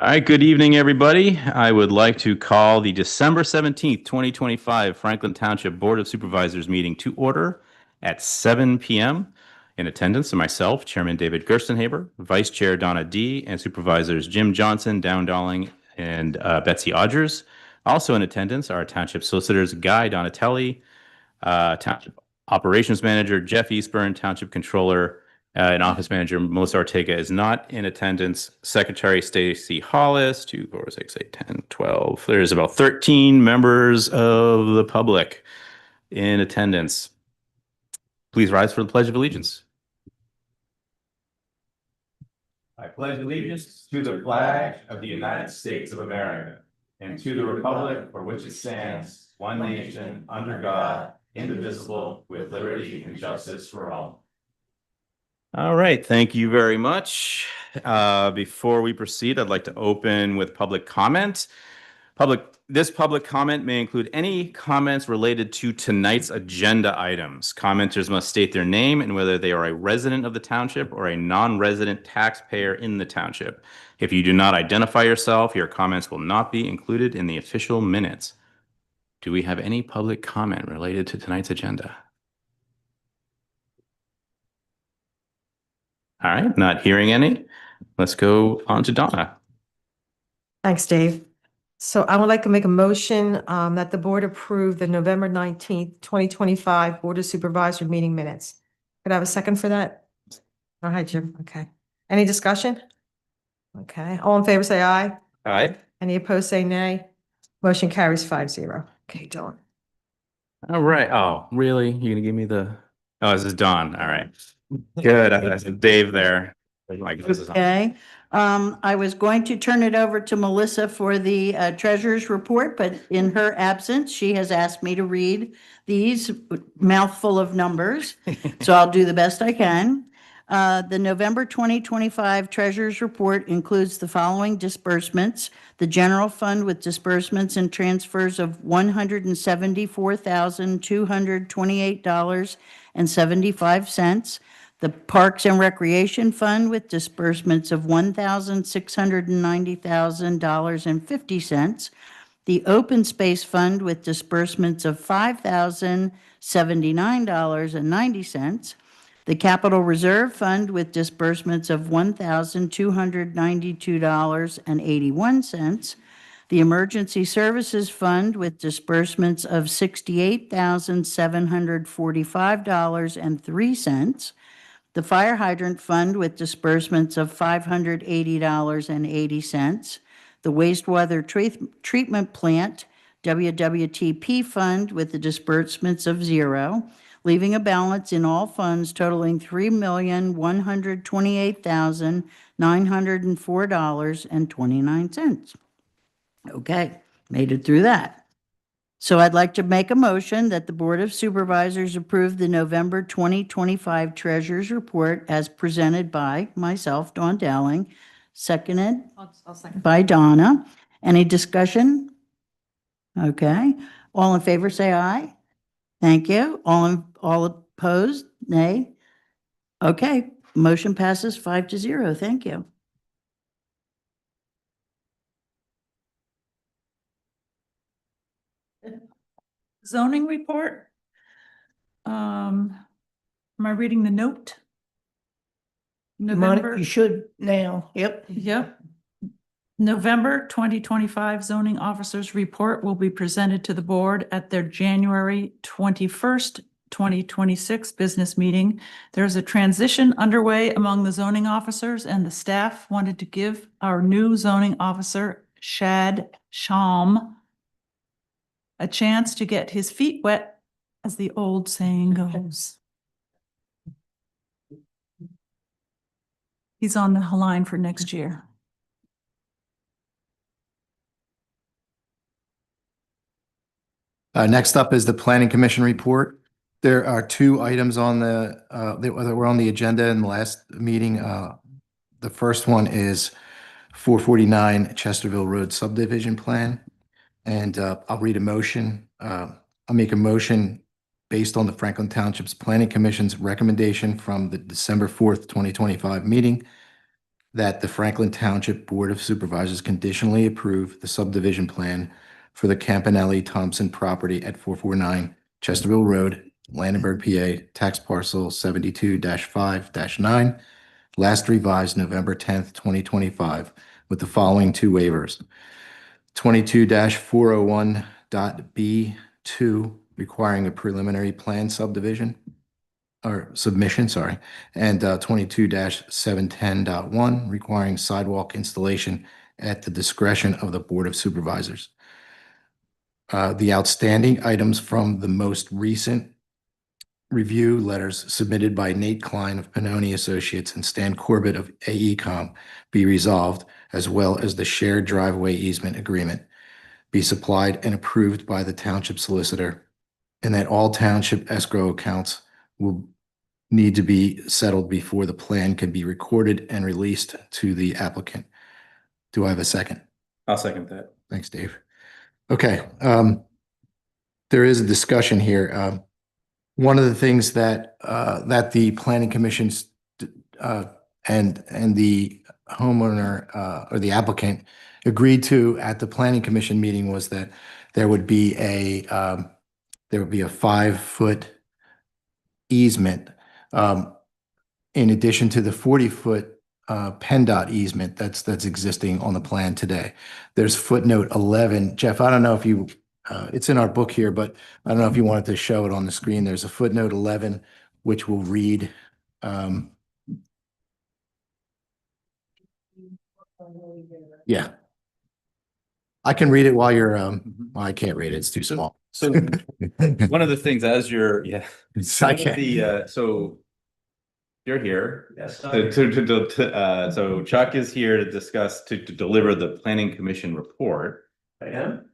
All right, good evening, everybody. I would like to call the December 17th, 2025 Franklin Township Board of Supervisors meeting to order at 7 p.m. In attendance are myself, Chairman David Gerstenhaber, Vice Chair Donna D., and Supervisors Jim Johnson, Down Dowling, and Betsy Odgers. Also in attendance are Township Solicitors Guy Donatelli, Township Operations Manager Jeff Eastburn, Township Controller and Office Manager Melissa Ortega is not in attendance. Secretary Stacy Hollis, 2, 4, 6, 8, 10, 12. There's about 13 members of the public in attendance. Please rise for the Pledge of Allegiance. I pledge allegiance to the flag of the United States of America and to the republic for which it stands, one nation, under God, indivisible, with liberty and justice for all. All right, thank you very much. Before we proceed, I'd like to open with public comment. This public comment may include any comments related to tonight's agenda items. Commenters must state their name and whether they are a resident of the township or a non-resident taxpayer in the township. If you do not identify yourself, your comments will not be included in the official minutes. Do we have any public comment related to tonight's agenda? All right, not hearing any. Let's go on to Donna. Thanks, Dave. So I would like to make a motion that the board approve the November 19th, 2025 Board of Supervisor meeting minutes. Could I have a second for that? All right, Jim. Okay. Any discussion? Okay. All in favor, say aye. Aye. Any opposed, say nay. Motion carries 5-0. Okay, Dawn. All right. Oh, really? You're gonna give me the? Oh, this is Dawn. All right. Good. I said Dave there. Like, this is on. Okay, I was going to turn it over to Melissa for the treasurer's report, but in her absence, she has asked me to read these mouthful of numbers. So I'll do the best I can. The November 2025 treasurer's report includes the following disbursements. The general fund with disbursements and transfers of $174,228.75. The Parks and Recreation Fund with disbursements of $1,690,050. The Open Space Fund with disbursements of $5,079.90. The Capital Reserve Fund with disbursements of $1,292.81. The Emergency Services Fund with disbursements of $68,745.03. The Fire Hydrant Fund with disbursements of $580.80. The Wastewater Treatment Plant WWTP Fund with the disbursements of $0, leaving a balance in all funds totaling $3,128,904.29. Okay, made it through that. So I'd like to make a motion that the Board of Supervisors approve the November 2025 Treasurer's Report as presented by myself, Dawn Dowling, seconded I'll second. by Donna. Any discussion? Okay, all in favor, say aye. Thank you. All opposed, nay. Okay, motion passes 5-0. Thank you. Zoning report. Am I reading the note? November, You should now. Yep. yep. November 2025 zoning officers report will be presented to the board at their January 21st, 2026 business meeting. There's a transition underway among the zoning officers, and the staff wanted to give our new zoning officer, Shad Sham, a chance to get his feet wet, as the old saying goes. He's on the line for next year. Next up is the Planning Commission report. There are two items on the that were on the agenda in the last meeting. The first one is 449 Chesterville Road subdivision plan. And I'll read a motion. I'll make a motion based on the Franklin Township's Planning Commission's recommendation from the December 4th, 2025 meeting that the Franklin Township Board of Supervisors conditionally approve the subdivision plan for the Campanelli Thompson property at 449 Chesterville Road, Landenberg, PA, tax parcel 72-5-9, last revised November 10th, 2025, with the following two waivers. 22-401.B2, requiring a preliminary plan subdivision or submission, sorry, and 22-710.1, requiring sidewalk installation at the discretion of the Board of Supervisors. The outstanding items from the most recent review letters submitted by Nate Klein of Pannoni Associates and Stan Corbett of AECom be resolved, as well as the shared driveway easement agreement be supplied and approved by the township solicitor, and that all township escrow accounts will need to be settled before the plan can be recorded and released to the applicant. Do I have a second? I'll second that. Thanks, Dave. Okay, there is a discussion here. One of the things that that the planning commissions and the homeowner or the applicant agreed to at the planning commission meeting was that there would be a 5-foot easement in addition to the 40-foot PennDOT easement that's existing on the plan today. There's footnote 11. Jeff, I don't know if you, it's in our book here, but I don't know if you wanted to show it on the screen. There's a footnote 11, which will read, yeah. I can read it while you're, well, I can't read it. It's too small. So one of the things as you're, I some of can't. the, so you're here. Yes. So Chuck is here to discuss, to deliver the planning commission report. I am.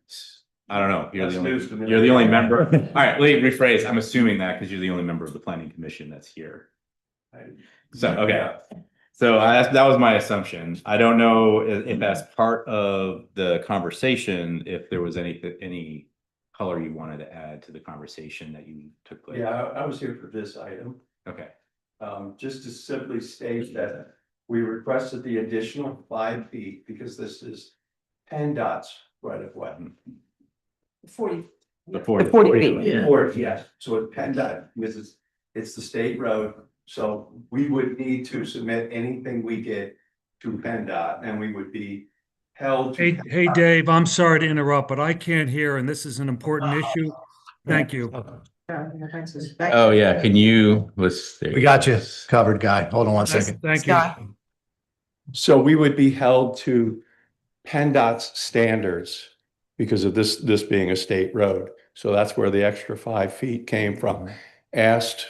I don't know. That's news to me. You're the only member. All right, let me rephrase. I'm assuming that because you're the only member of the planning commission that's here. So, okay. So that was my assumption. I don't know if that's part of the conversation, if there was any color you wanted to add to the conversation that you took place. Yeah, I was here for this item. Okay. Just to simply state that we requested the additional 5 feet because this is PennDOT's right of way. 40. The 40. 40 feet. Yeah. Or, yes, so it's PennDOT, because it's the state road, so we would need to submit anything we get to PennDOT, and we would be held. to- Hey, Dave, I'm sorry to interrupt, but I can't hear, and this is an important issue. Thank you. Oh, yeah. Can you, We got you covered, Guy. Hold on one second. Thank you. Scott. So we would be held to PennDOT's standards because of this being a state road. So that's where the extra 5 feet came from. Asked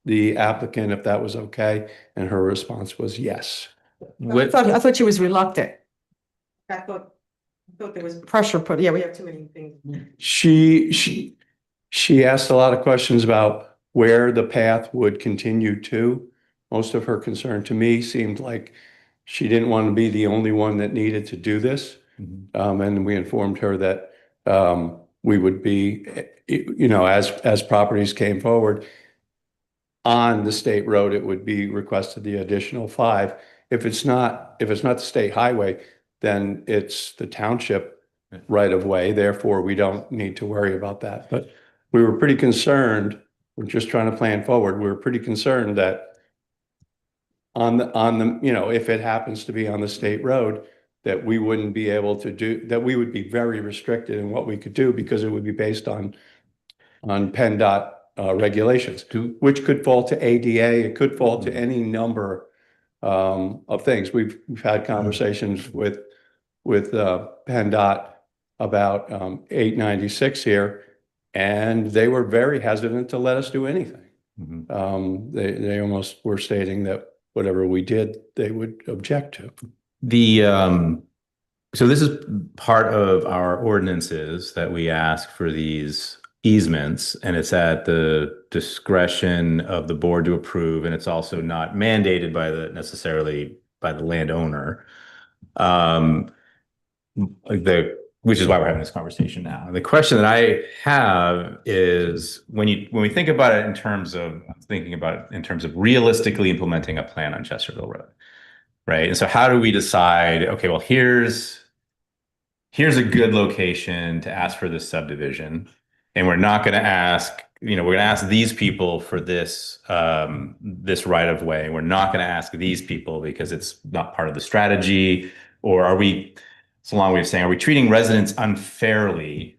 the applicant if that was okay, and her response was yes. I thought she was reluctant. I thought there was pressure put, yeah, we have too many things. She asked a lot of questions about where the path would continue to. Most of her concern to me seemed like she didn't want to be the only one that needed to do this. And we informed her that we would be, as properties came forward on the state road, it would be requested the additional 5. If it's not the state highway, then it's the township right of way. Therefore, we don't need to worry about that. But we were pretty concerned. We're just trying to plan forward. We were pretty concerned that on the, if it happens to be on the state road, that we wouldn't be able to do, that we would be very restricted in what we could do because it would be based on PennDOT regulations, which could fall to ADA, it could fall to any number of things. We've had conversations with PennDOT about 896 here, and they were very hesitant to let us do anything. They almost were stating that whatever we did, they would object to. So this is part of our ordinances that we ask for these easements, and it's at the discretion of the board to approve, and it's also not mandated necessarily by the landowner. Which is why we're having this conversation now. The question that I have is when we think about it in terms of realistically implementing a plan on Chesterville Road, right? And so how do we decide, okay, well, here's a good location to ask for this subdivision, and we're not going to ask, we're going to ask these people for this this right of way. We're not going to ask these people because it's not part of the strategy. Or are we, it's a long way of saying, are we treating residents unfairly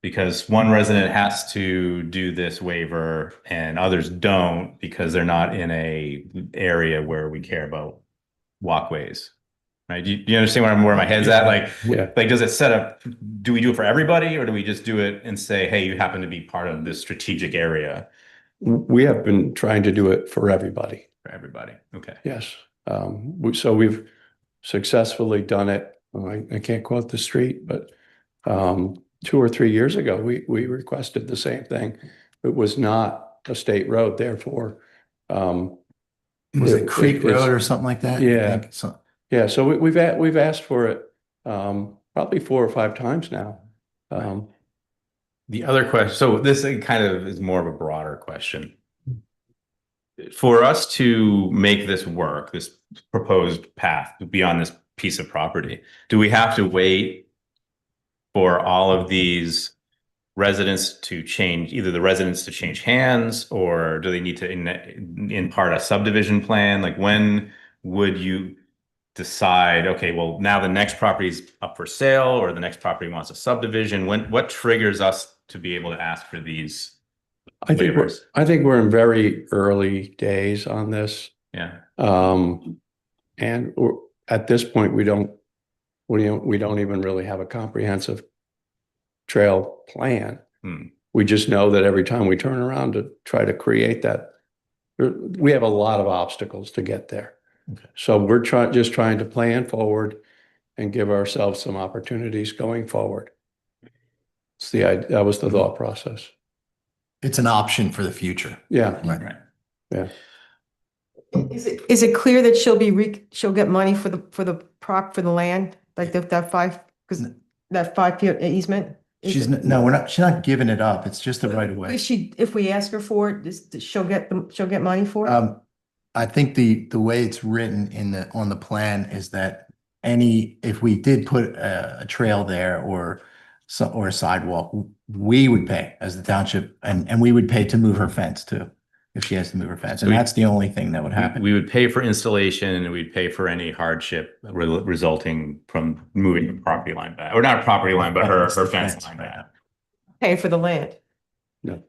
because one resident has to do this waiver and others don't because they're not in a area where we care about walkways? Right? Do you understand where my head's at? Yeah. Like, does it set up, do we do it for everybody, or do we just do it and say, hey, you happen to be part of this strategic area We have been trying to do it for everybody. for everybody? Okay. Yes. So we've successfully done it. I can't quote the street, but 2 or 3 years ago, we requested the same thing. It was not a state road, therefore. Was it Creek it's- Road or something like that? Yeah. I think so. Yeah, so we've asked for it probably 4 or 5 times now. The other question, so this kind of is more of a broader question. For us to make this work, this proposed path beyond this piece of property, do we have to wait for all of these residents to change, either the residents to change hands, or do they need to impart a subdivision plan? Like, when would you decide, okay, well, now the next property is up for sale, or the next property wants a subdivision? What triggers us to be able to ask for these waivers? I think we're in very early days on this. Yeah. And at this point, we don't even really have a comprehensive trail plan. We just know that every time we turn around to try to create that, we have a lot of obstacles to get there. Okay. So we're just trying to plan forward and give ourselves some opportunities going forward. That was the thought process. It's an option for the future. Yeah. Right. Yeah. Is it clear that she'll get money for the land, like that 5 feet easement? She's not giving it up. It's just a right of way. If we ask her for it, she'll get money for it? I think the way it's written on the plan is that if we did put a trail there or a sidewalk, we would pay as the township, and we would pay to move her fence too, if she has to move her fence. And that's the only thing that would happen. We would pay for installation, and we'd pay for any hardship resulting from moving the property line back, or not property line, but her fence line back. Paying for the land. No.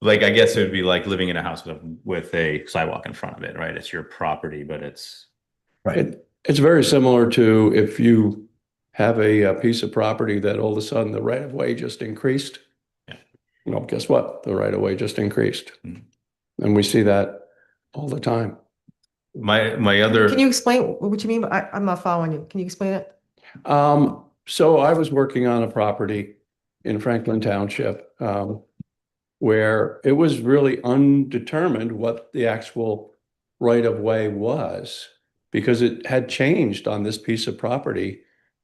Like, I guess it would be like living in a house with a sidewalk in front of it, right? It's your property, but it's Right. It's very similar to if you have a piece of property that all of a sudden the right of way just increased. Yeah. Well, guess what? The right of way just increased. Mhm. And we see that all the time. my other. Can you explain what you mean? I'm not following you. Can you explain it? So I was working on a property in Franklin Township, where it was really undetermined what the actual right of way was, because it had changed on this piece of property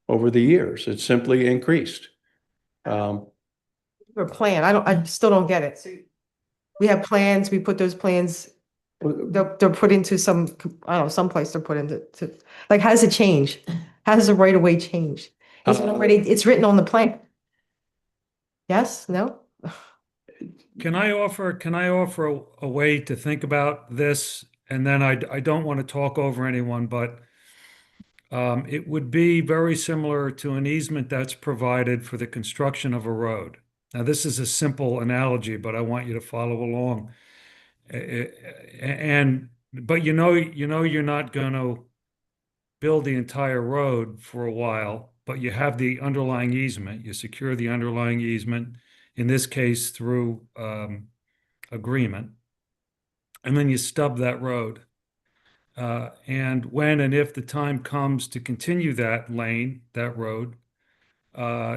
over the years. It simply increased. Or plan? I still don't get it. So we have plans, we put those plans, they're put into someplace they're put into, like, how does it change? How does the right of way change? It's written on the plan. Yes, no? Can I offer a way to think about this? And then I don't want to talk over anyone, but it would be very similar to an easement that's provided for the construction of a road. Now, this is a simple analogy, but I want you to follow along. But you're not going to build the entire road for a while, but you have the underlying easement. You secure the underlying easement, in this case through agreement, and then you stub that road. And when and if the time comes to continue that road,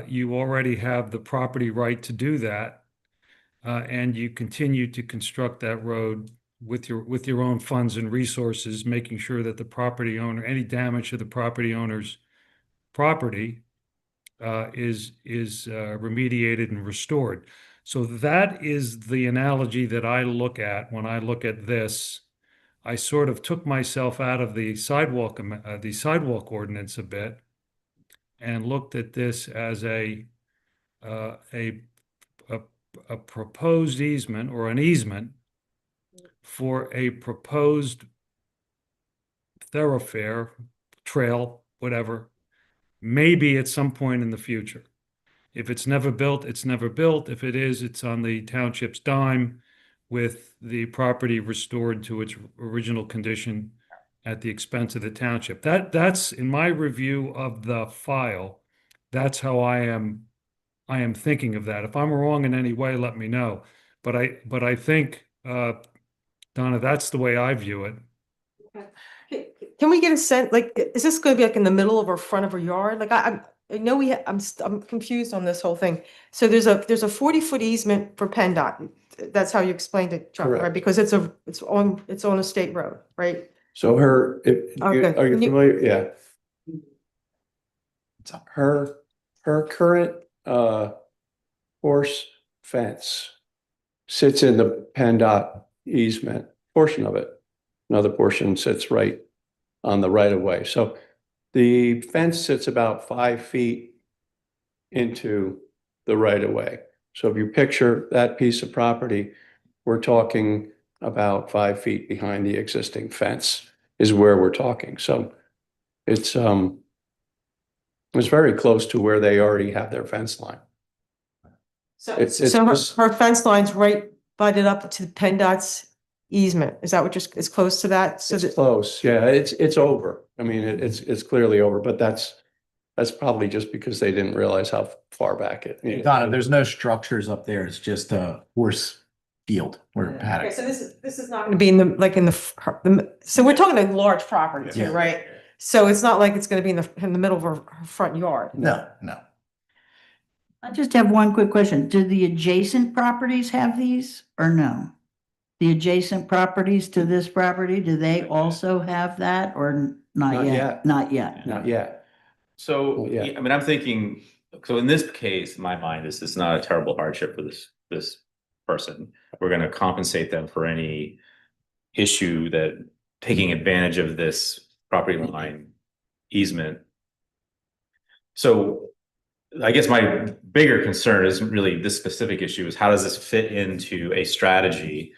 you already have the property right to do that, and you continue to construct that road with your own funds and resources, making sure that the property owner, any damage to the property owner's property is remediated and restored. So that is the analogy that I look at when I look at this. I sort of took myself out of the sidewalk ordinance a bit and looked at this as uh, a, a, a proposed easement or an easement for a proposed thoroughfare, trail, whatever, maybe at some point in the future. If it's never built, it's never built. If it is, it's on the township's dime with the property restored to its original condition at the expense of the township. That's in my review of the file. That's how I am thinking of that. If I'm wrong in any way, let me know. But I think, Donna, that's the way I view it. Can we get a sense, like, is this going to be like in the middle of or front of a yard? Like, I know I'm confused on this whole thing. So there's a 40-foot easement for PennDOT. That's how you explained it, Chuck, right? Correct. Because it's on a state road, right? So Okay. are you familiar? Yeah. Her current horse fence sits in the PennDOT easement portion of it. Another portion sits right on the right of way. So the fence sits about 5 feet into the right of way. So if you picture that piece of property, we're talking about 5 feet behind the existing fence is where we're talking. So it's very close to where they already have their fence line. So, It's her fence line's right butted up to PennDOT's easement. Is that what it's close to that? So It's close, yeah, it's over. I mean, it's clearly over, but that's probably just because they didn't realize how far back it. Donna, there's no structures up there. It's just a horse field or Okay, paddock. so this is not going to be in so we're talking a large property too, Yeah. right? So it's not like it's going to be in the middle of her front yard. No. I just have one quick question. Do the adjacent properties have these or no? The adjacent properties to this property, do they also have that or not Not yet? yet. Not yet. Not yet. So, Yeah. I mean, I'm thinking, so in this case, in my mind, this is not a terrible hardship for this person. We're gonna compensate them for any issue that taking advantage of this property line easement. So I guess my bigger concern is really this specific issue is how does this fit into a strategy,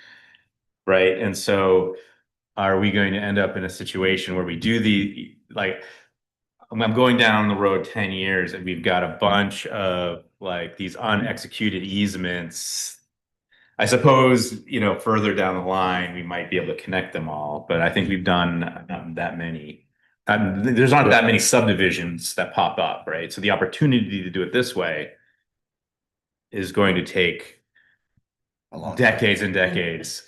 right? And so are we going to end up in a situation where we do I'm going down the road 10 years and we've got a bunch of like these unexecuted easements. I suppose, further down the line, we might be able to connect them all, but I think we've done not that many. There's not that many subdivisions that pop up, right? So the opportunity to do it this way is going to take A long time. decades and decades.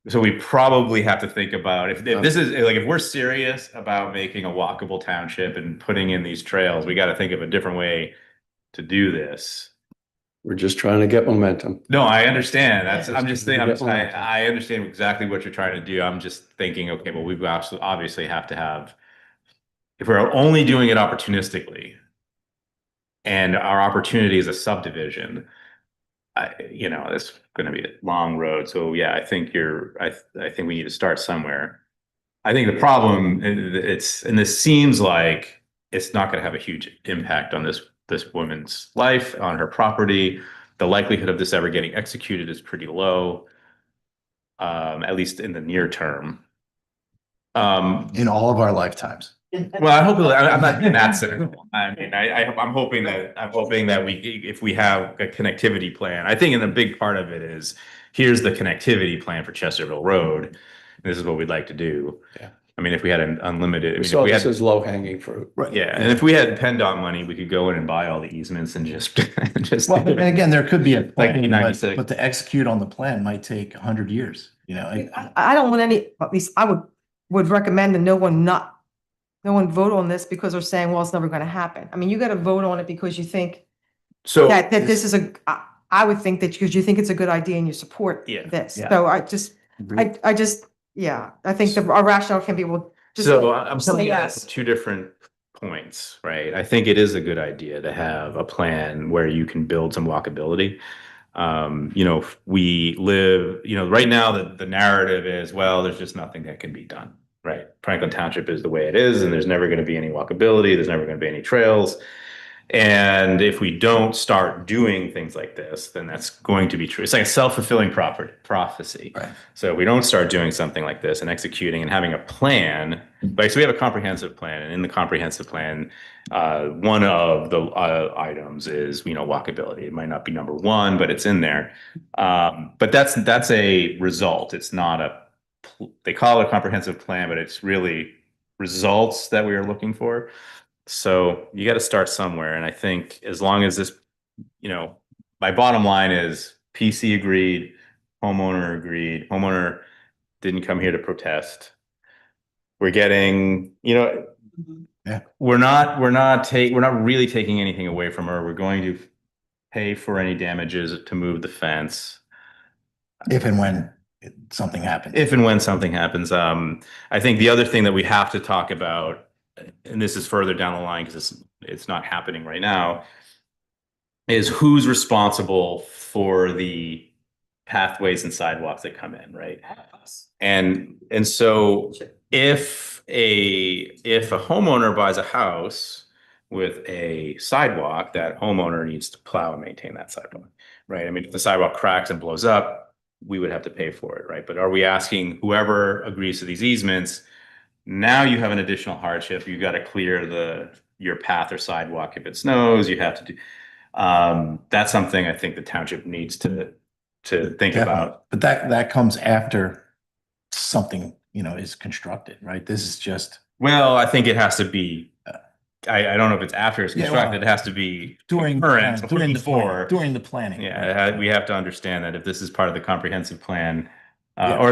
So we probably have to think about if this is like, if we're serious about making a walkable township and putting in these trails, we got to think of a different way to do this. We're just trying to get momentum. No, I understand. Yeah. I'm just thinking, Yeah. I understand exactly what you're trying to do. I'm just thinking, okay, well, we've obviously have to have, if we're only doing it opportunistically and our opportunity is a subdivision, it's going to be a long road. So yeah, I think I think we need to start somewhere. I think the problem and this seems like it's not going to have a huge impact on this woman's life, on her property. The likelihood of this ever getting executed is pretty low, at least in the near term. In all of our lifetimes. Well, I'm not being that cynical. I mean, I'm hoping that if we have a connectivity plan, I think in a big part of it is, here's the connectivity plan for Chesterville Road. And this is what we'd like to do. Yeah. I mean, if we had an unlimited, We saw this as low hanging fruit. yeah, and if we had PennDOT money, we could go in and buy all the easements and just Well, and again, there could be a Like plan, E96. but to execute on the plan might take 100 years, I don't want at least I would recommend that no one vote on this because they're saying, well, it's never going to happen. I mean, you got to vote on it because you think so. that this is I would think that because you think it's a good idea and you support Yeah. this. Yeah. So I think our rationale can be, well, just So I'm say telling you yes. 2 different points, right? I think it is a good idea to have a plan where you can build some walkability. We live, right now the narrative is, well, there's just nothing that can be done, right? Franklin Township is the way it is, and there's never going to be any walkability. There's never going to be any trails. And if we don't start doing things like this, then that's going to be true. It's like a self-fulfilling prophecy. Right. So if we don't start doing something like this and executing and having a plan, like, so we have a comprehensive plan, and in the comprehensive plan, one of the items is, walkability. It might not be number one, but it's in there. But that's a result. It's not they call it a comprehensive plan, but it's really results that we are looking for. So you got to start somewhere. And I think as long as this, my bottom line is PC agreed, homeowner didn't come here to protest. We're getting, Yeah. we're not really taking anything away from her. We're going to pay for any damages to move the fence. If and when something happens. If and when something happens. I think the other thing that we have to talk about, and this is further down the line because it's not happening right now, is who's responsible for the pathways and sidewalks that come in, right? And so if a homeowner buys a house with a sidewalk, that homeowner needs to plow and maintain that sidewalk, right? I mean, if the sidewalk cracks and blows up, we would have to pay for it, right? But are we asking whoever agrees to these easements, now you have an additional hardship. You got to clear your path or sidewalk if it snows. You have to do. That's something I think the township needs to think about. But that comes after something, is constructed, right? This is just Well, I think it has to be. I don't know if it's after it's Yeah, constructed. well, it has to be during current before during the planning. Yeah, we have to understand that if this is part of the comprehensive plan, Yeah. or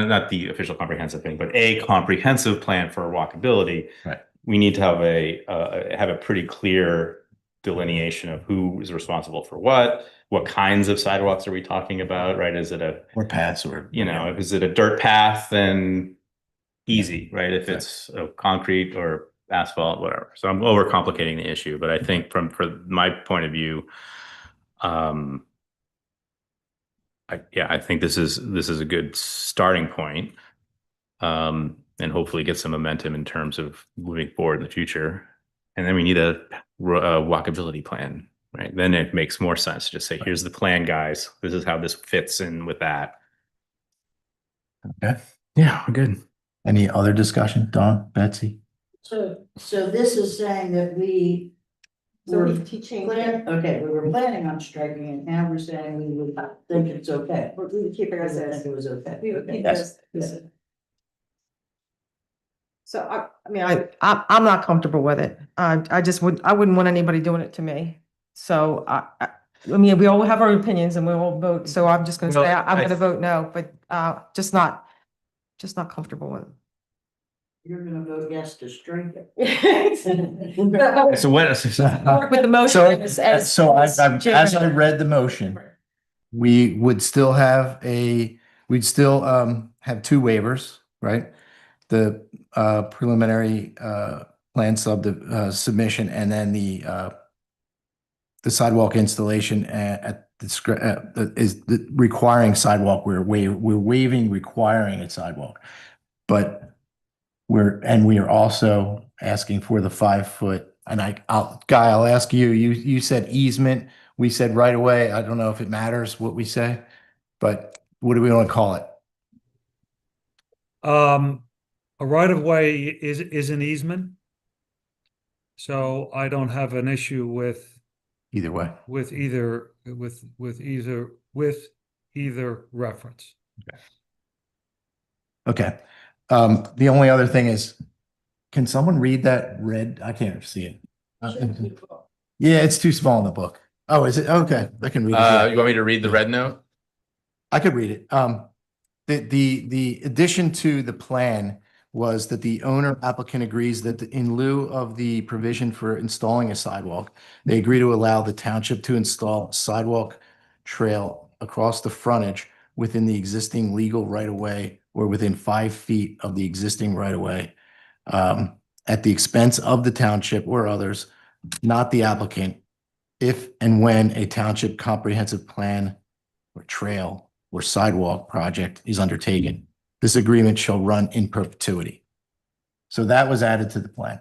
not the official comprehensive thing, but a comprehensive plan for walkability, Right. we need to have a pretty clear delineation of who is responsible for what kinds of sidewalks are we talking about, right? Is it Or paths or if is it a dirt path, then easy, right? If it's a concrete or asphalt, whatever. So I'm overcomplicating the issue, but I think from my point of view, I think this is a good starting point, and hopefully get some momentum in terms of moving forward in the future. And then we need a walkability plan, right? Then it makes more sense to just say, here's the plan, guys. This is how this fits in with that. Okay. Yeah, we're good. Any other discussion? Dawn, Betsy? So this is saying that we So were we teaching. we were planning on striking it, now we're saying we would think it's okay. We would keep it I as think is. it was okay. We would keep it Yes. as is. So I'm not comfortable with it. I wouldn't want anybody doing it to me. So we all have our opinions and we all vote. So I'm just gonna say, Well, I'm gonna vote no, but just not comfortable with it. You're gonna vote yes to strike it. So what? Work with the motion as As I read the motion, we would still have we'd still have two waivers, right? The preliminary plan submission, and then the sidewalk installation at is requiring sidewalk. We're waiving requiring a sidewalk, but we are also asking for the 5-foot. And I'll ask you. You said easement. We said right away. I don't know if it matters what we say, but what do we want to call it? A right of way is an easement. So I don't have an issue with Either way. either reference. Okay. The only other thing is, can someone read that red? I can't see it. Yeah, it's too small in the book. Oh, is it? Okay, I can read it. Yeah. You want me to read the red note? I could read it. The addition to the plan was that the owner applicant agrees that in lieu of the provision for installing a sidewalk, they agree to allow the township to install a sidewalk trail across the frontage within the existing legal right-of-way or within 5 feet of the existing right-of-way, at the expense of the township or others, not the applicant, if and when a township comprehensive plan or trail or sidewalk project is undertaken. This agreement shall run in perpetuity. So that was added to the plan.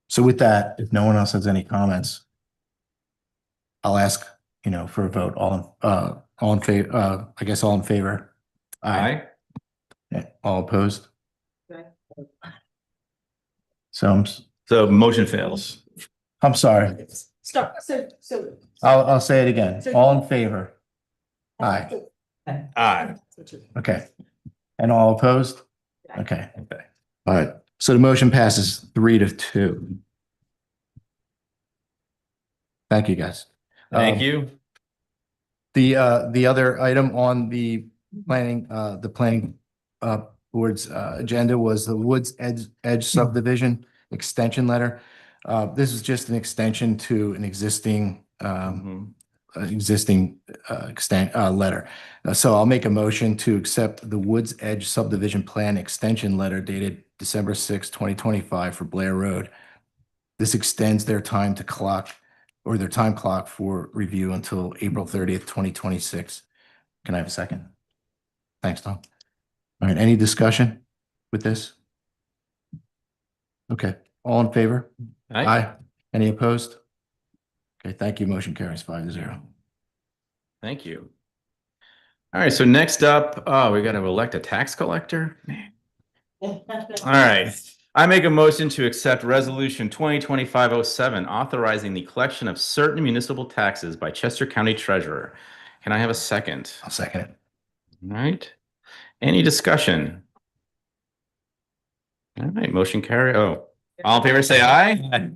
So with that, if no one else has any comments, I'll ask, for a vote. All in favor, I guess all in favor? Aye. Yeah, all opposed? So So motion fails. I'm sorry. Stop, I'll say it again. All in favor? Aye. Aye. Okay. And all opposed? Okay. All right. So the motion passes 3-2. Thank you, guys. Thank you. The other item on the planning board's agenda was the Woods Edge subdivision extension letter. This is just an extension to an existing letter. So I'll make a motion to accept the Woods Edge subdivision plan extension letter dated December 6, 2025 for Blair Road. This extends their time clock for review until April 30th, 2026. Can I have a second? Thanks, Tom. All right, any discussion with this? Okay, all in favor? Aye. Any opposed? Okay, thank you. Motion carries 5-0. Thank you. All right, so next up, we got to elect a tax collector. All right. I make a motion to accept resolution 2025-07, authorizing the collection of certain municipal taxes by Chester County Treasurer. Can I have a second? I'll second it. All right. Any discussion? All right, motion carry. Oh, all in favor, say aye.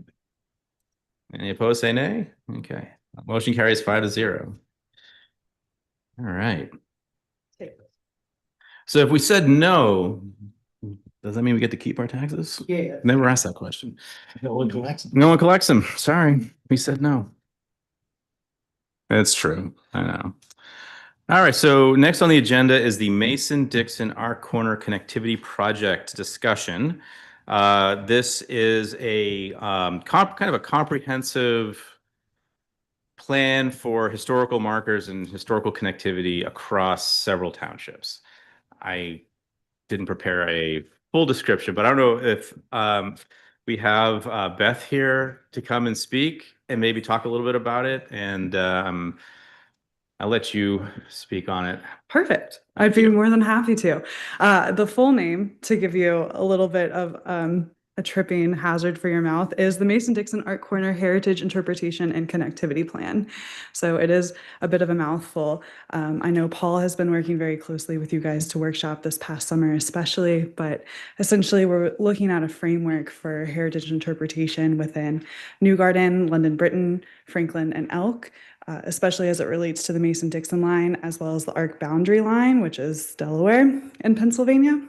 Any opposed, say nay. Okay. Motion carries 5-0. All right. So if we said no, does that mean we get to keep our taxes? Yeah. Never asked that question. No one collects. No one collects them. Sorry. We said no. It's true. I know. All right. So next on the agenda is the Mason-Dixon Arc Corner Connectivity Project discussion. This is a kind of a comprehensive plan for historical markers and historical connectivity across several townships. I didn't prepare a full description, but I don't know if we have Beth here to come and speak and maybe talk a little bit about it. And I'll let you speak on it. Perfect. I'd be more than happy to. The full name, to give you a little bit of a tripping hazard for your mouth, is the Mason-Dixon Art Corner Heritage Interpretation and Connectivity Plan. So it is a bit of a mouthful. I know Paul has been working very closely with you guys to workshop this past summer especially, but essentially we're looking at a framework for heritage interpretation within New Garden, London Britain, Franklin, and Elk. Especially as it relates to the Mason-Dixon line, as well as the Arc Boundary line, which is Delaware and Pennsylvania.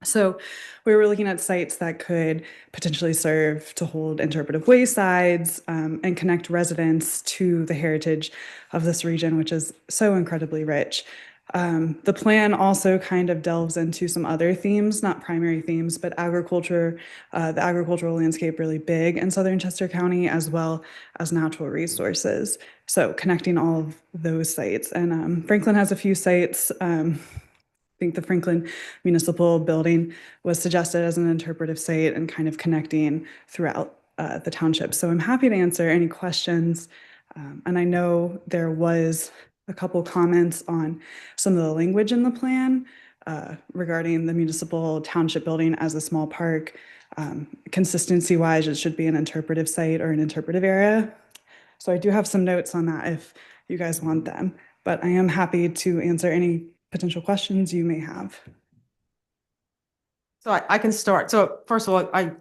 So we were looking at sites that could potentially serve to hold interpretive waysides and connect residents to the heritage of this region, which is so incredibly rich. The plan also kind of delves into some other themes, not primary themes, but agriculture, the agricultural landscape really big in southern Chester County, as well as natural resources. So connecting all of those sites. And Franklin has a few sites. I think the Franklin Municipal Building was suggested as an interpretive site and kind of connecting throughout the township. So I'm happy to answer any questions. And I know there was a couple comments on some of the language in the plan regarding the municipal township building as a small park. Consistency wise, it should be an interpretive site or an interpretive area. So I do have some notes on that if you guys want them, but I am happy to answer any potential questions you may have. So I can start. So first of all, I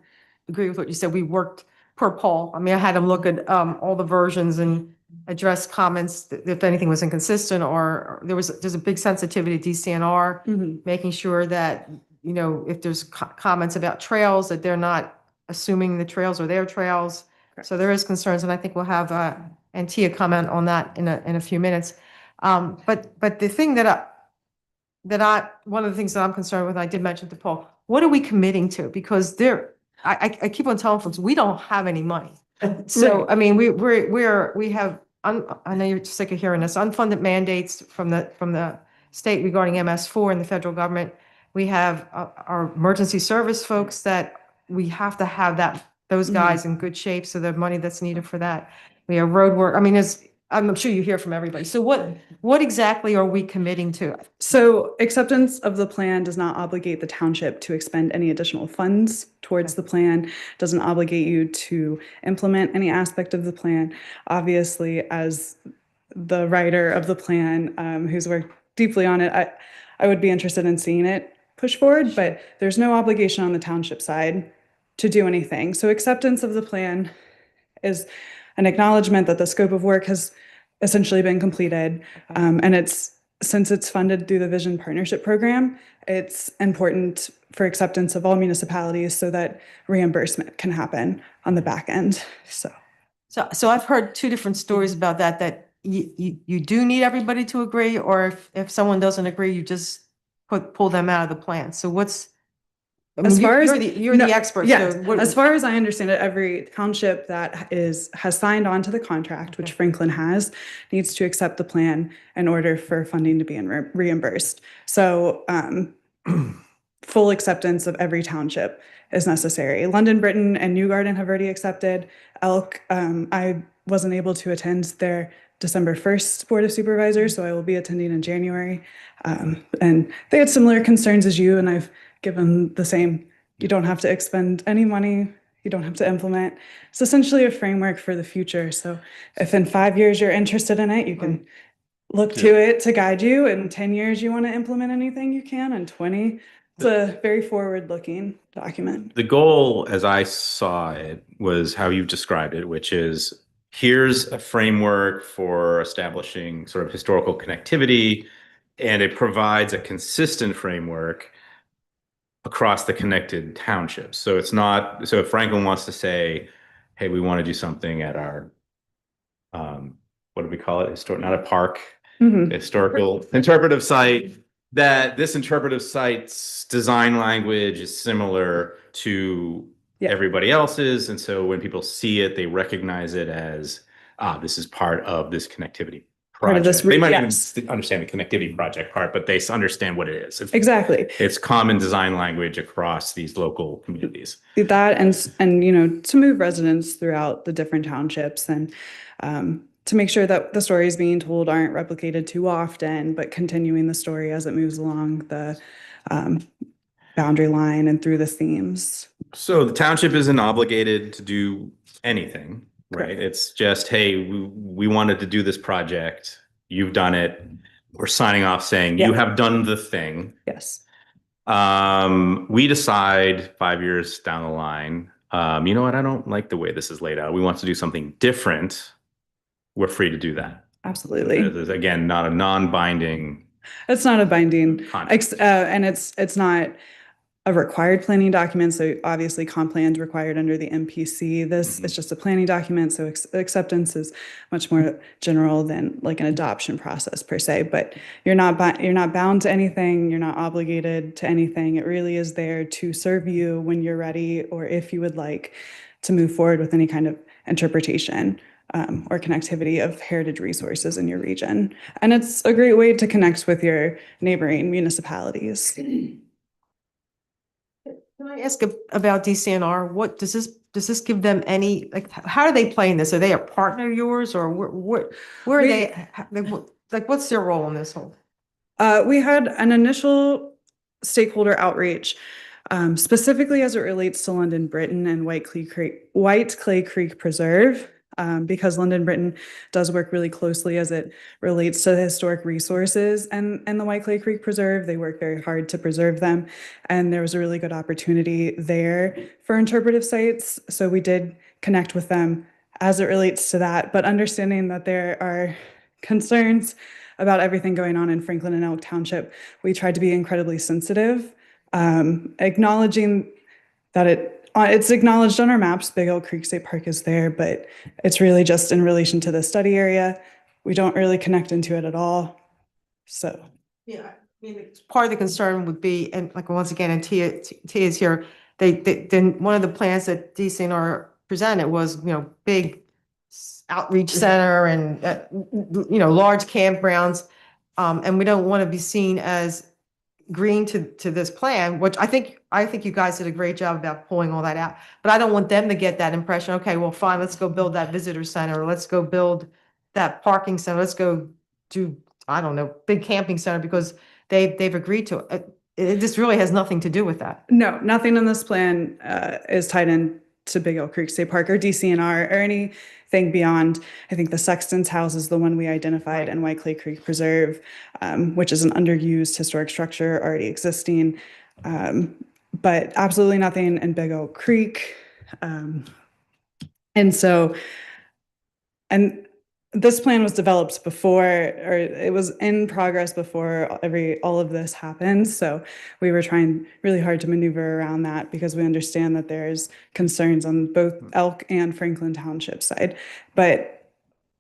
agree with what you said. We worked per Paul. I mean, I had him look at all the versions and address comments if anything was inconsistent or there's a big sensitivity to DCNR, making sure that, if there's comments about trails, that they're not assuming the trails are their trails. Correct. So there is concerns, and I think we'll have Antia comment on that in a few minutes. But the thing one of the things that I'm concerned with, and I did mention to Paul, what are we committing to? Because I keep on telling folks, we don't have any money. So, I mean, we have, I know you're sick of hearing this, unfunded mandates from the state regarding MS4 and the federal government. We have our emergency service folks that we have to have those guys in good shape, so the money that's needed for that. We have road work, I mean, I'm sure you hear from everybody. So what exactly are we committing to? So acceptance of the plan does not obligate the township to expend any additional funds towards the plan, doesn't obligate you to implement any aspect of the plan. Obviously, as the writer of the plan, who's worked deeply on it, I would be interested in seeing it push forward, but there's no obligation on the township side to do anything. So acceptance of the plan is an acknowledgement that the scope of work has essentially been completed. And since it's funded through the Vision Partnership Program, it's important for acceptance of all municipalities so that reimbursement can happen on the back end. So I've heard two different stories about that you do need everybody to agree, or if someone doesn't agree, you just pull them out of the plan. So As far as you're the expert. Yes, So as far as I understand it, every township that has signed on to the contract, which Franklin has, needs to accept the plan in order for funding to be reimbursed. So full acceptance of every township is necessary. London, Britain, and New Garden have already accepted. Elk, I wasn't able to attend their December 1st Board of Supervisors, so I will be attending in January. And they had similar concerns as you, and I've given the same. You don't have to expend any money. You don't have to implement. It's essentially a framework for the future. So if in 5 years you're interested in it, you can look to it to guide you. In 10 years you want to implement anything, you can. In 20, it's a very forward-looking document. The goal, as I saw it, was how you've described it, which is here's a framework for establishing sort of historical connectivity, and it provides a consistent framework across the connected townships. So it's not, so if Franklin wants to say, hey, we want to do something at our, what do we call it? Not a park, historical interpretive site, that this interpretive site's design language is similar to everybody else's. And so when people see it, they recognize it as, this is part of this connectivity project. They might even understand the connectivity project part, but they understand what it is. Exactly. It's common design language across these local communities. That and you know, to move residents throughout the different townships and to make sure that the stories being told aren't replicated too often, but continuing the story as it moves along the boundary line and through the themes. So the township isn't obligated to do anything, right? Correct. It's just, hey, we wanted to do this project. You've done it. We're signing off saying you have done the thing. Yes. We decide 5 years down the line, you know what? I don't like the way this is laid out. We want to do something different. We're free to do that. Absolutely. There's, again, not a non-binding. It's not a binding, contract. and it's not a required planning document. So obviously comp plan is required under the MPC. This is just a planning document. So acceptance is much more general than like an adoption process per se, but you're not bound to anything. You're not obligated to anything. It really is there to serve you when you're ready, or if you would like to move forward with any kind of interpretation or connectivity of heritage resources in your region. And it's a great way to connect with your neighboring municipalities. Can I ask about DCNR? What does this give them any, like, how do they play in this? Are they a partner of yours, or where are they? Like, what's their role in this whole? We had an initial stakeholder outreach, specifically as it relates to London Britain and White Clay Creek Preserve. Because London Britain does work really closely as it relates to the historic resources and the White Clay Creek Preserve. They work very hard to preserve them. And there was a really good opportunity there for interpretive sites. So we did connect with them as it relates to that, but understanding that there are concerns about everything going on in Franklin and Elk Township, we tried to be incredibly sensitive, acknowledging that it's acknowledged on our maps. Big Elk Creek State Park is there, but it's really just in relation to the study area. We don't really connect into it at all. So yeah, I mean, part of the concern would be, and like once again, and Tia is here. Then one of the plans that DCNR presented was, big outreach center and, large campgrounds. And we don't want to be seen as green to this plan, which I think you guys did a great job about pulling all that out. But I don't want them to get that impression, okay, well, fine, let's go build that visitor center, or let's go build that parking center, let's go do, I don't know, big camping center, because they've agreed to it. This really has nothing to do with that. No, nothing in this plan is tied in to Big Elk Creek State Park or DCNR or anything beyond. I think the Sexton's House is the one we identified, and White Clay Creek Preserve, which is an underused historic structure already existing. But absolutely nothing in Big Elk Creek. And this plan was developed before, or it was in progress before all of this happened. So we were trying really hard to maneuver around that, because we understand that there's concerns on both Elk and Franklin Township side. But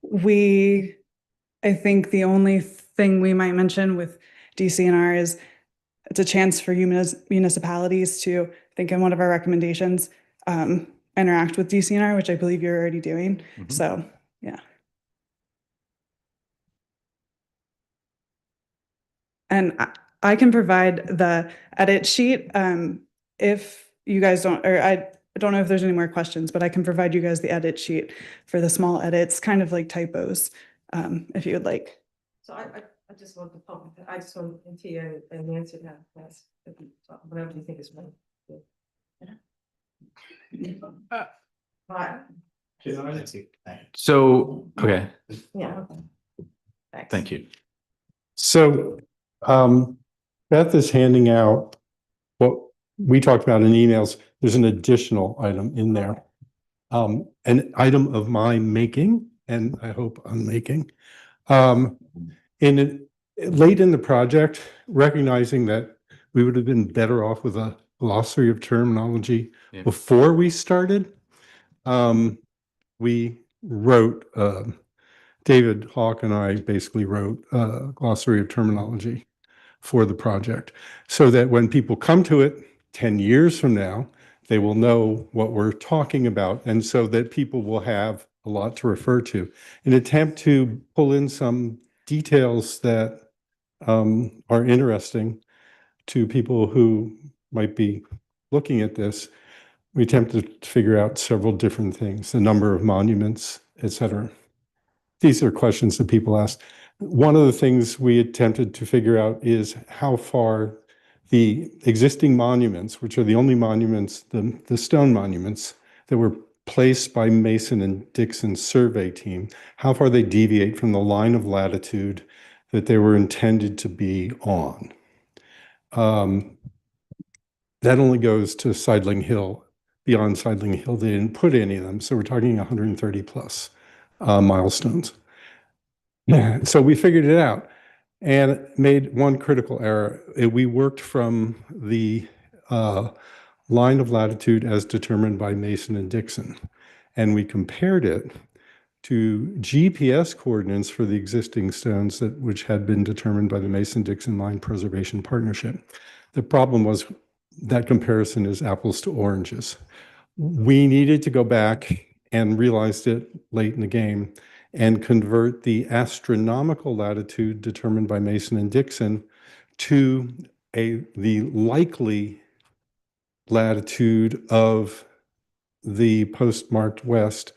I think the only thing we might mention with DCNR is it's a chance for municipalities to, I think in one of our recommendations, interact with DCNR, which I believe you're already doing. So, yeah. And I can provide the edit sheet if you guys don't, or I don't know if there's any more questions, but I can provide you guys the edit sheet for the small edits, kind of like typos, if you would like. So I just want the public, I just want Tia and Nancy to have class, whatever you think is right. So, okay, Yeah. Thanks. thank you. So, Beth is handing out what we talked about in emails. There's an additional item in there. An item of my making, and I hope I'm making. Late in the project, recognizing that we would have been better off with a glossary of terminology before we started. We wrote, David Hawk and I basically wrote a glossary of terminology for the project, so that when people come to it 10 years from now, they will know what we're talking about, and so that people will have a lot to refer to. An attempt to pull in some details that are interesting to people who might be looking at this. We attempted to figure out several different things, the number of monuments, et cetera. These are questions that people ask. One of the things we attempted to figure out is how far the existing monuments, which are the only monuments, the stone monuments that were placed by Mason and Dixon's survey team, how far they deviate from the line of latitude that they were intended to be on. That only goes to Sidling Hill. Beyond Sidling Hill, they didn't put any of them. So we're talking 130 plus milestones. So we figured it out and made one critical error. We worked from the line of latitude as determined by Mason and Dixon, and we compared it to GPS coordinates for the existing stones which had been determined by the Mason-Dixon Line Preservation Partnership. The problem was that comparison is apples to oranges. We needed to go back and realized it late in the game and convert the astronomical latitude determined by Mason and Dixon to the likely latitude of the postmarked west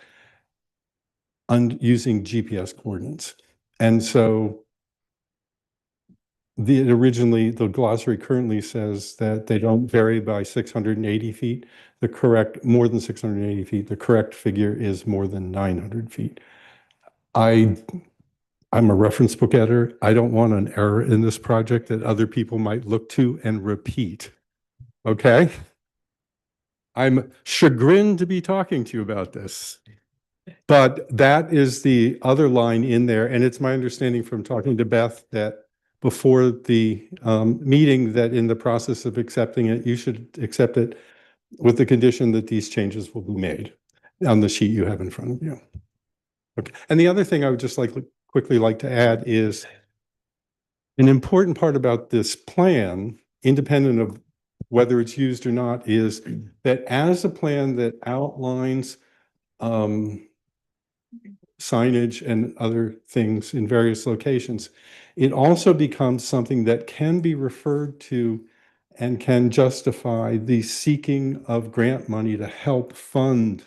using GPS coordinates. And so the glossary currently says that they don't vary by 680 feet. More than 680 feet, the correct figure is more than 900 feet. I'm a reference book editor. I don't want an error in this project that other people might look to and repeat. Okay? I'm chagrined to be talking to you about this. But that is the other line in there. And it's my understanding from talking to Beth that before the meeting, that in the process of accepting it, you should accept it with the condition that these changes will be made on the sheet you have in front of you. Okay. And the other thing I would just quickly like to add is an important part about this plan, independent of whether it's used or not, is that as a plan that outlines signage and other things in various locations, it also becomes something that can be referred to and can justify the seeking of grant money to help fund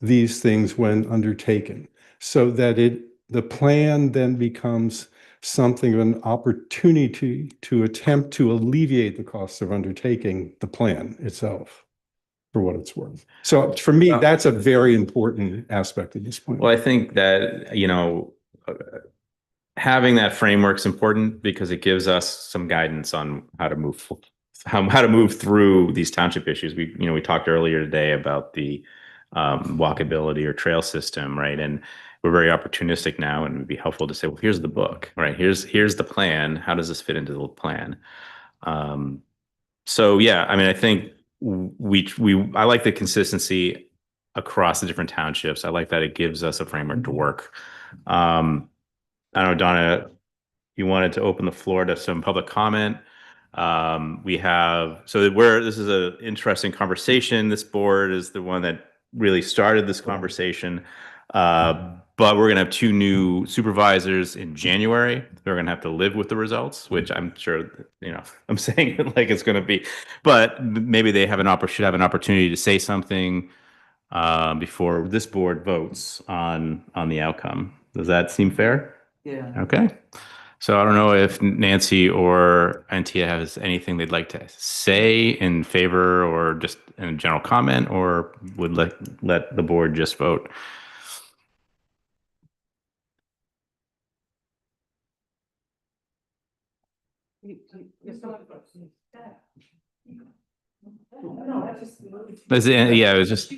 these things when undertaken, so that the plan then becomes something of an opportunity to attempt to alleviate the costs of undertaking the plan itself, for what it's worth. So for me, that's a very important aspect of this plan. Well, I think that, having that framework's important because it gives us some guidance on how to move through these township issues. We talked earlier today about the walkability or trail system, right? And we're very opportunistic now, and it'd be helpful to say, well, here's the book, right? Here's the plan. How does this fit into the plan? So yeah, I mean, I think I like the consistency across the different townships. I like that it gives us a framework to work. I don't know, Donna, you wanted to open the floor to some public comment. This is an interesting conversation. This board is the one that really started this conversation. But we're going to have 2 new supervisors in January. They're going to have to live with the results, which I'm sure, I'm saying it like it's going to be, but maybe they should have an opportunity to say something before this board votes on the outcome. Does that seem fair? Yeah. Okay. So I don't know if Nancy or Antia has anything they'd like to say in favor or just in a general comment, or would let the board just vote. Yeah, it was just.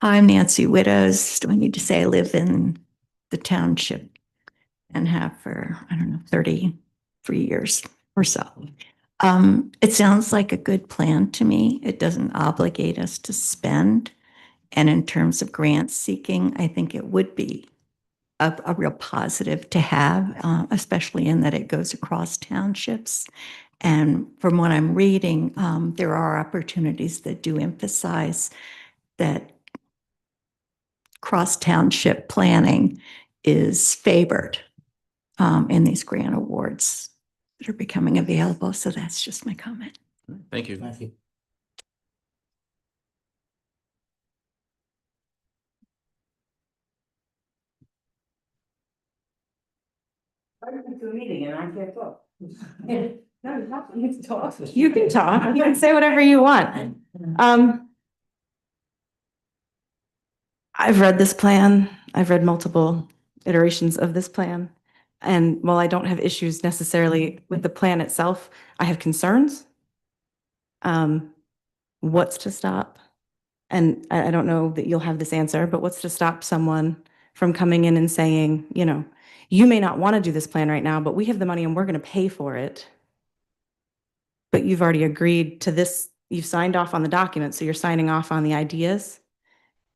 I'm Nancy Widows. Do I need to say I live in the township and have for, 33 years or so. It sounds like a good plan to me. It doesn't obligate us to spend. And in terms of grant seeking, I think it would be a real positive to have, especially in that it goes across townships. And from what I'm reading, there are opportunities that do emphasize that cross-township planning is favored in these grant awards that are becoming available. So that's just my comment. Thank you. Thank you. You can talk. You can say whatever you want. I've read this plan. I've read multiple iterations of this plan. And while I don't have issues necessarily with the plan itself, I have concerns. What's to stop? And I don't know that you'll have this answer, but what's to stop someone from coming in and saying, you may not want to do this plan right now, but we have the money and we're going to pay for it. But you've already agreed to this. You've signed off on the document, so you're signing off on the ideas.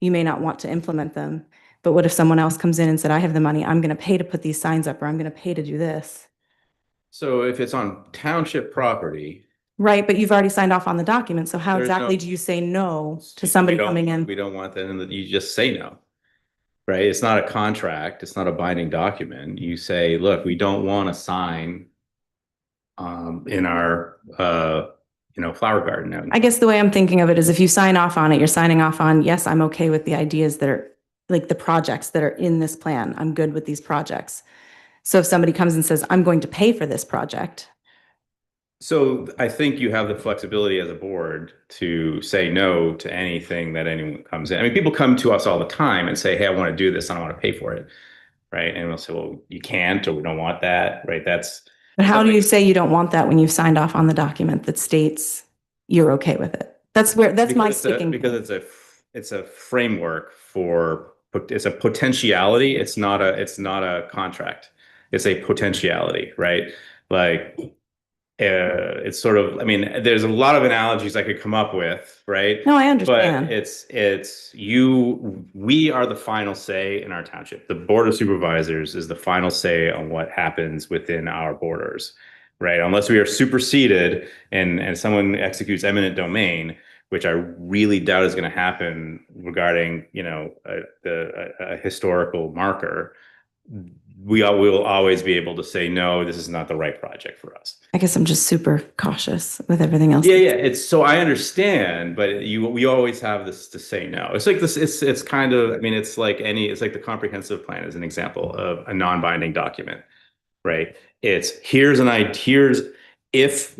You may not want to implement them, but what if someone else comes in and said, I have the money, I'm going to pay to put these signs up, or I'm going to pay to do this? So if it's on township property. Right, but you've already signed off on the document, so how exactly do you say no to somebody coming in? We don't want that, and you just say no, right? It's not a contract. It's not a binding document. You say, look, we don't want to sign in our flower garden. I guess the way I'm thinking of it is if you sign off on it, you're signing off on, yes, I'm okay with the ideas that are like the projects that are in this plan. I'm good with these projects. So if somebody comes and says, I'm going to pay for this project. So I think you have the flexibility as a board to say no to anything that anyone comes in. I mean, people come to us all the time and say, hey, I want to do this. I don't want to pay for it. Right. And we'll say, well, you can't, or we don't want that. Right. But how do you say you don't want that when you've signed off on the document that states you're okay with it? That's my sticking point. Because it's a framework it's a potentiality. It's not a contract. It's a potentiality, right? Like it's sort of, I mean, there's a lot of analogies I could come up with, right? No, I But understand. we are the final say in our township. The Board of Supervisors is the final say on what happens within our borders, right? Unless we are superseded and someone executes eminent domain, which I really doubt is going to happen regarding, a historical marker, we will always be able to say, no, this is not the right project for us. I guess I'm just super cautious with everything else. Yeah, yeah. It's so I understand, but we always have this to say no. It's like this. It's kind of. I mean, it's like the comprehensive plan is an example of a non-binding document, right? It's here's if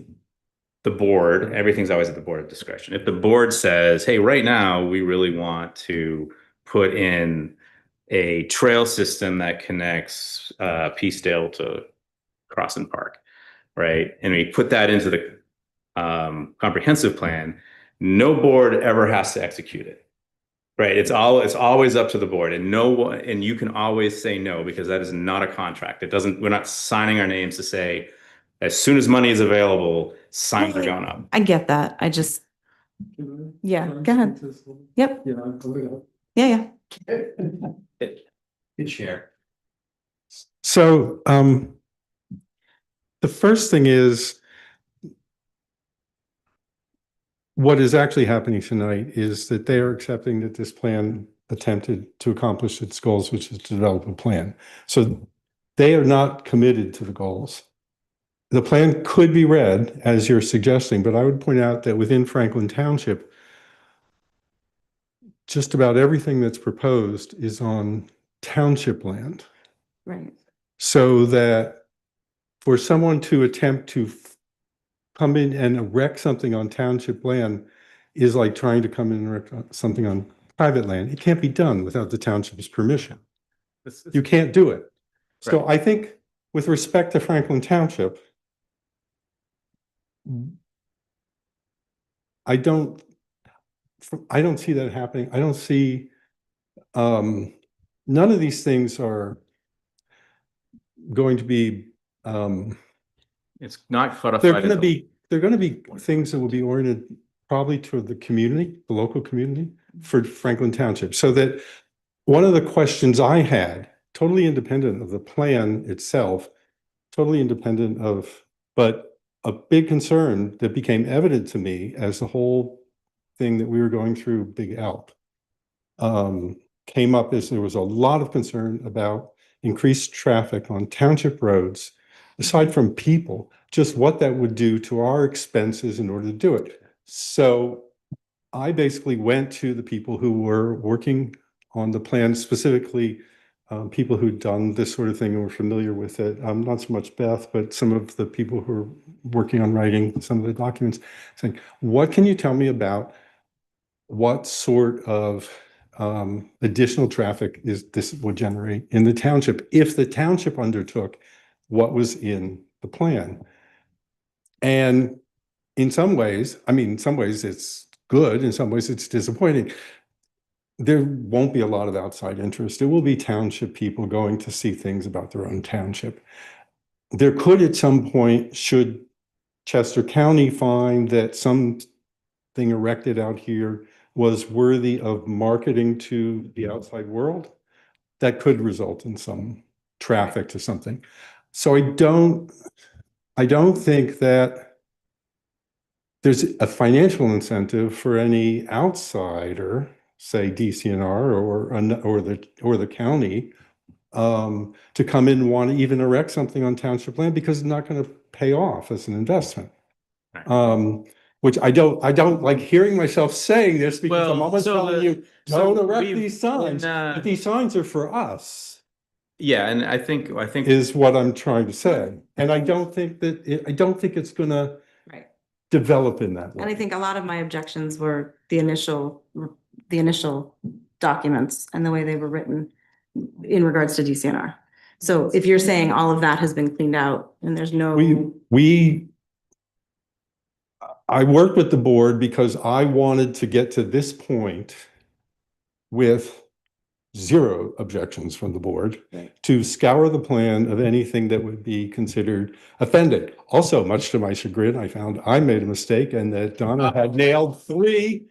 the board, everything's always at the board of discretion. If the board says, hey, right now we really want to put in a trail system that connects Peacedale to Crossan Park, right? And we put that into the comprehensive plan, no board ever has to execute it, right? It's always up to the board, and you can always say no because that is not a contract. We're not signing our names to say, as soon as money is available, signs are going up. I get that. I just, yeah, go ahead. Yep. Yeah, yeah. Good share. So the first thing is, what is actually happening tonight is that they are accepting that this plan attempted to accomplish its goals, which is to develop a plan. So they are not committed to the goals. The plan could be read as you're suggesting, but I would point out that within Franklin Township, just about everything that's proposed is on township land. Right. So that for someone to attempt to come in and erect something on township land is like trying to come in and erect something on private land. It can't be done without the township's permission. You can't do it. So I think with respect to Franklin Township, I don't see that happening. I don't see, none of these things are going to be, It's not codified. they're going to be things that will be oriented probably to the community, the local community for Franklin Township. So that one of the questions I had, totally independent of the plan itself, totally independent of, but a big concern that became evident to me as the whole thing that we were going through Big Elk came up, is there was a lot of concern about increased traffic on township roads, aside from people, just what that would do to our expenses in order to do it. So I basically went to the people who were working on the plan, specifically people who'd done this sort of thing and were familiar with it. Not so much Beth, but some of the people who are working on writing some of the documents, saying, what can you tell me about what sort of additional traffic this would generate in the township if the township undertook what was in the plan? And in some ways, in some ways it's good, in some ways it's disappointing. There won't be a lot of outside interest. It will be township people going to see things about their own township. There could at some point, should Chester County find that something erected out here was worthy of marketing to the outside world, that could result in some traffic to something. So I don't think that there's a financial incentive for any outsider, say DCNR or the county, to come in and want to even erect something on township land, because it's not going to pay off as an investment. Which I don't like hearing myself saying this, because I'm always telling you, don't erect these signs, but these signs are for us. Yeah, and I think Is what I'm trying to say. And I don't think it's gonna develop in that way. And I think a lot of my objections were the initial documents and the way they were written in regards to DCNR. So if you're saying all of that has been cleaned out and there's no. I worked with the board because I wanted to get to this point with zero objections from the board to scour the plan of anything that would be considered offended. Also, much to my chagrin, I found I made a mistake and that Donna had nailed 3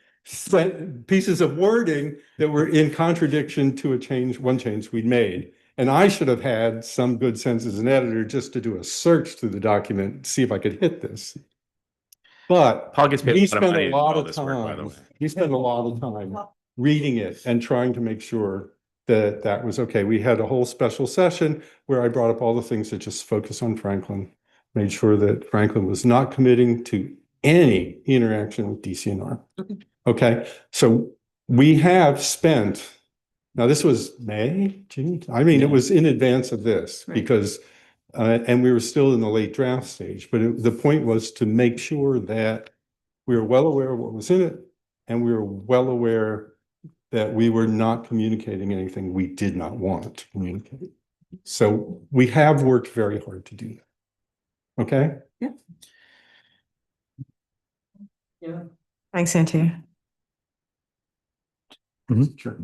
pieces of wording that were in contradiction to one change we'd made. And I should have had some good sense as an editor just to do a search through the document, see if I could hit this. But Paul gets paid we a lot of spent money a to do lot all of this work, by the way. time, we spent a lot of time reading it and trying to make sure that that was okay. We had a whole special session where I brought up all the things that just focus on Franklin, made sure that Franklin was not committing to any interaction with DCNR. Okay, so we have spent, now this was May, June, I mean, it was in advance of this because, and we were still in the late draft stage, but the point was to make sure that we were well aware of what was in it and we were well aware that we were not communicating anything we did not want to communicate. So we have worked very hard to do that. Okay? Yeah. Thanks, Antia. Sure.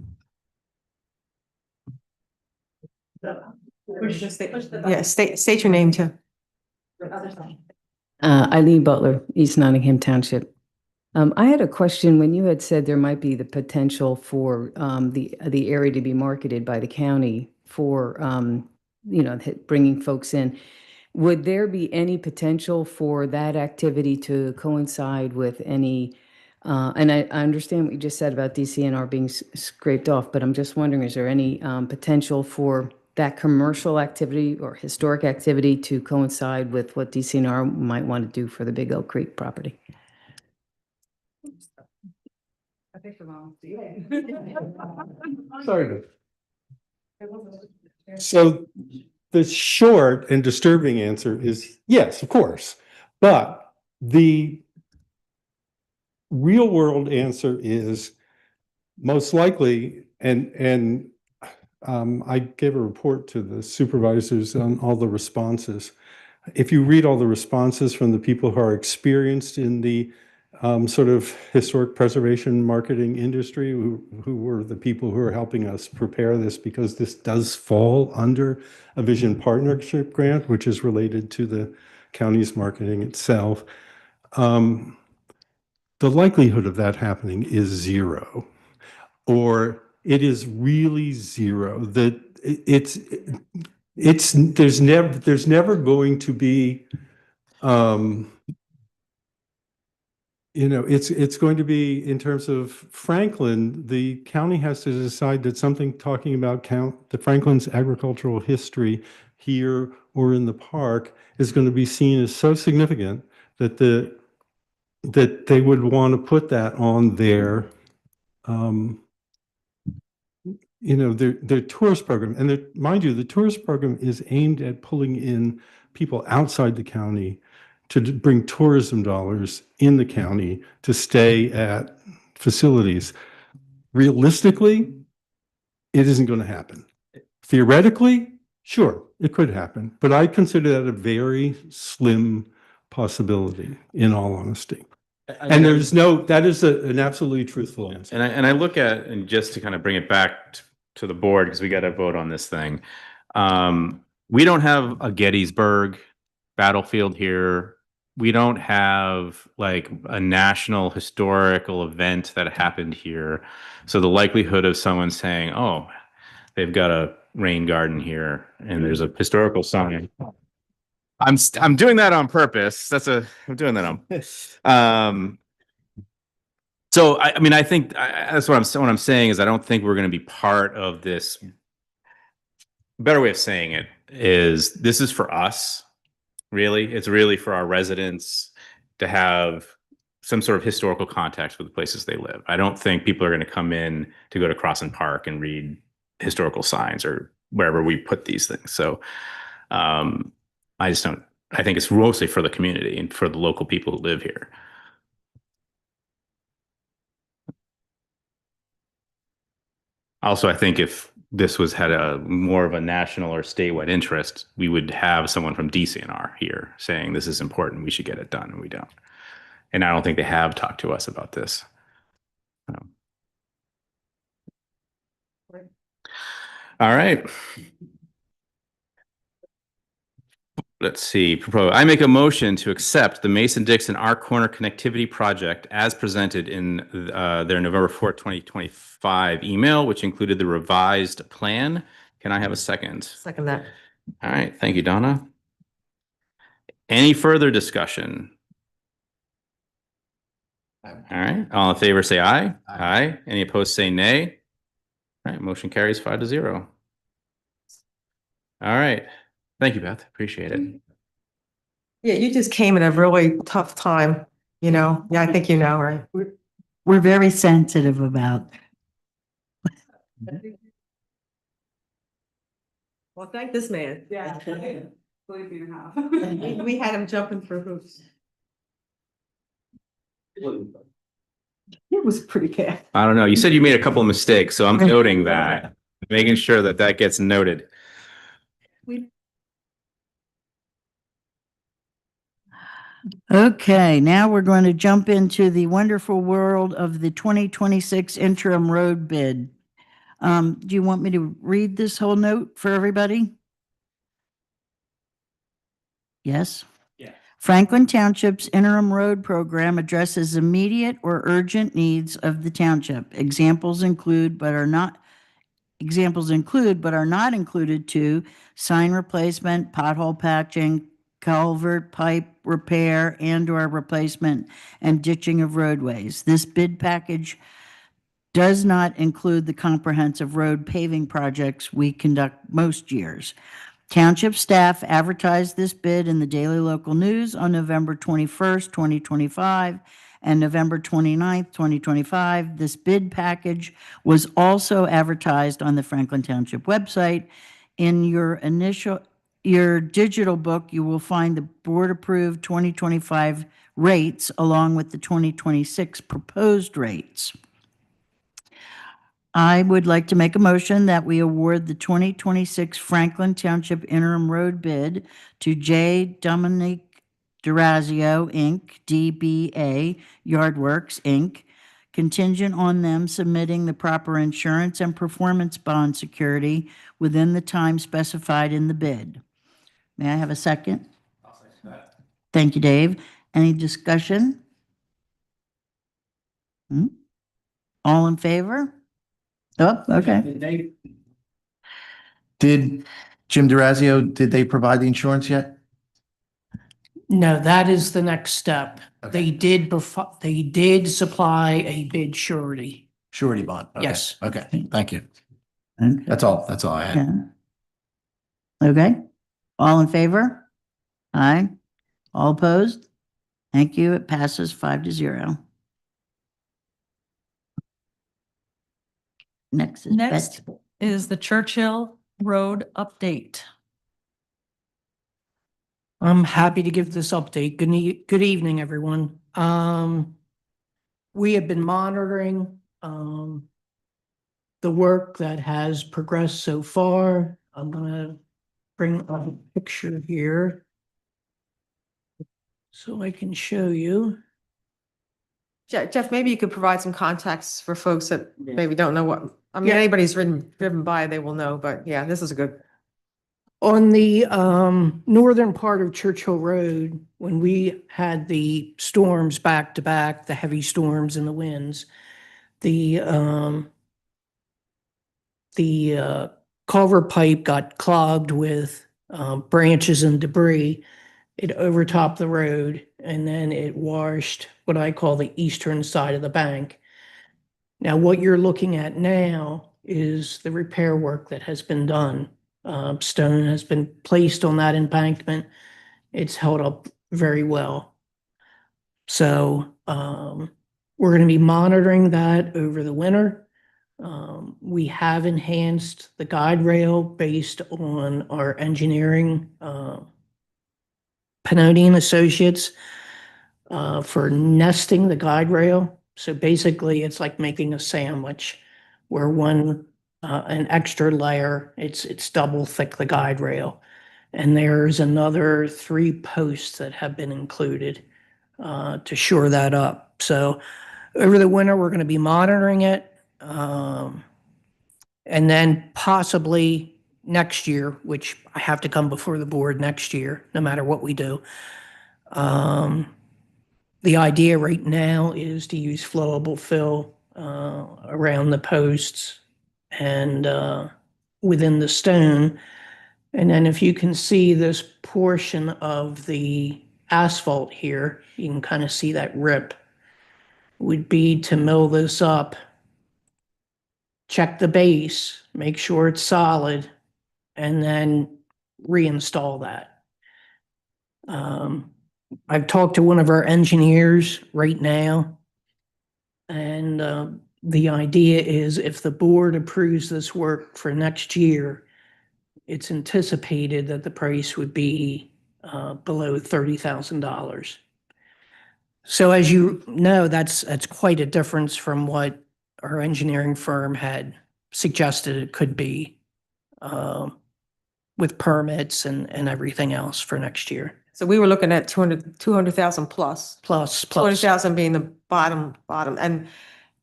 Yeah, state your name too. Eileen Butler, East Nottingham Township. I had a question when you had said there might be the potential for the area to be marketed by the county for bringing folks in. Would there be any potential for that activity to coincide with any? And I understand what you just said about DCNR being scraped off, but I'm just wondering, is there any potential for that commercial activity or historic activity to coincide with what DCNR might want to do for the Big Oak Creek property? I think the mom. Sorry. So the short and disturbing answer is yes, of course. But the real world answer is most likely, and I gave a report to the supervisors on all the responses. If you read all the responses from the people who are experienced in the sort of historic preservation marketing industry, who were the people who are helping us prepare this, because this does fall under a vision partnership grant, which is related to the county's marketing itself. The likelihood of that happening is 0, or it is really 0. That there's never going to be it's going to be, in terms of Franklin, the county has to decide that something talking about the Franklin's agricultural history here or in the park is going to be seen as so significant that they would want to put that on their their tourist program. And mind you, the tourist program is aimed at pulling in people outside the county to bring tourism dollars in the county to stay at facilities. Realistically, it isn't going to happen. Theoretically, sure, it could happen, but I consider that a very slim possibility, in all honesty. And that is an absolutely truthful answer. And I look at, and just to kind of bring it back to the board, because we got to vote on this thing. We don't have a Gettysburg battlefield here. We don't have like a national historical event that happened here. So the likelihood of someone saying, oh, they've got a rain garden here and there's a historical sign. I'm doing that on purpose. I'm doing that on. So I mean, I think that's what I'm saying is I don't think we're going to be part of this. A better way of saying it is this is for us. Really, it's really for our residents to have some sort of historical context with the places they live. I don't think people are going to come in to go to Crossan Park and read historical signs or wherever we put these things. So I just don't. I think it's mostly for the community and for the local people who live here. Also, I think if this had a more of a national or statewide interest, we would have someone from DCNR here saying this is important, we should get it done, and we don't. And I don't think they have talked to us about this. All right. Let's see, I make a motion to accept the Mason-Dixon Art Corner Connectivity Project as presented in their November 4th, 2025 email, which included the revised plan. Can I have a second? Second that. All right, thank you, Donna. Any further discussion? All right, all in favor, say aye. Aye. Any opposed, say nay. All right, motion carries 5-0. All right, thank you, Beth, appreciate it. Yeah, you just came at a really tough time, you know? Yeah, I think you know, right? We're very sensitive about. Well, thank this man. Yeah. Believe me, I have. We had him jumping through hoops. It was pretty bad. I don't know, you said you made a couple of mistakes, so I'm noting that, making sure that that gets noted. Okay, now we're going to jump into the wonderful world of the 2026 interim road bid. Do you want me to read this whole note for everybody? Yes? Yeah. Franklin Township's interim road program addresses immediate or urgent needs of the township. Examples include, but are not included to sign replacement, pothole patching, culvert pipe repair and/or replacement, and ditching of roadways. This bid package does not include the comprehensive road paving projects we conduct most years. Township staff advertised this bid in the Daily Local News on November 21st, 2025, and November 29th, 2025. This bid package was also advertised on the Franklin Township website. In your digital book, you will find the board-approved 2025 rates along with the 2026 proposed rates. I would like to make a motion that we award the 2026 Franklin Township interim road bid to J. Dominique Durazio, Inc., DBA Yardworks, Inc., contingent on them submitting the proper insurance and performance bond security within the time specified in the bid. May I have a second? I'll second that. Thank you, Dave. Any discussion? All in favor? Oh, okay. Did Jim Durazio, did they provide the insurance yet? No, that is the next step. Okay. They did supply a bid surety. Surety bond? Okay. Yes. Okay, thank you. Okay. That's all I had. Yeah. Okay. All in favor? Aye. All opposed? Thank you. It passes 5-0. Next is Next Betsy. is the Churchill Road update. I'm happy to give this update. Good evening, everyone. We have been monitoring the work that has progressed so far. I'm gonna bring up a picture here so I can show you. Jeff, maybe you could provide some context for folks that maybe don't know what, I mean, anybody's driven by, they will know, but yeah, this is a good. On the northern part of Churchill Road, when we had the storms back to back, the heavy storms and the winds, the culvert pipe got clogged with branches and debris. It overtopped the road and then it washed what I call the eastern side of the bank. Now, what you're looking at now is the repair work that has been done. Stone has been placed on that embankment. It's held up very well. So we're going to be monitoring that over the winter. We have enhanced the guide rail based on our engineering, Pennoni and Associates, for nesting the guide rail. So basically, it's like making a sandwich where an extra layer, it's double thick, the guide rail. And there's another 3 posts that have been included to shore that up. So over the winter, we're going to be monitoring it. And then possibly next year, which I have to come before the board next year, no matter what we do. The idea right now is to use flowable fill around the posts and within the stone. And then if you can see this portion of the asphalt here, you can kind of see that rip, would be to mill this up, check the base, make sure it's solid, and then reinstall that. I've talked to one of our engineers right now, and the idea is if the board approves this work for next year, it's anticipated that the price would be below $30,000. So as you know, that's quite a difference from what our engineering firm had suggested it could be with permits and everything else for next year. So we were looking at 200,000 plus. Plus. 200,000 being the bottom. And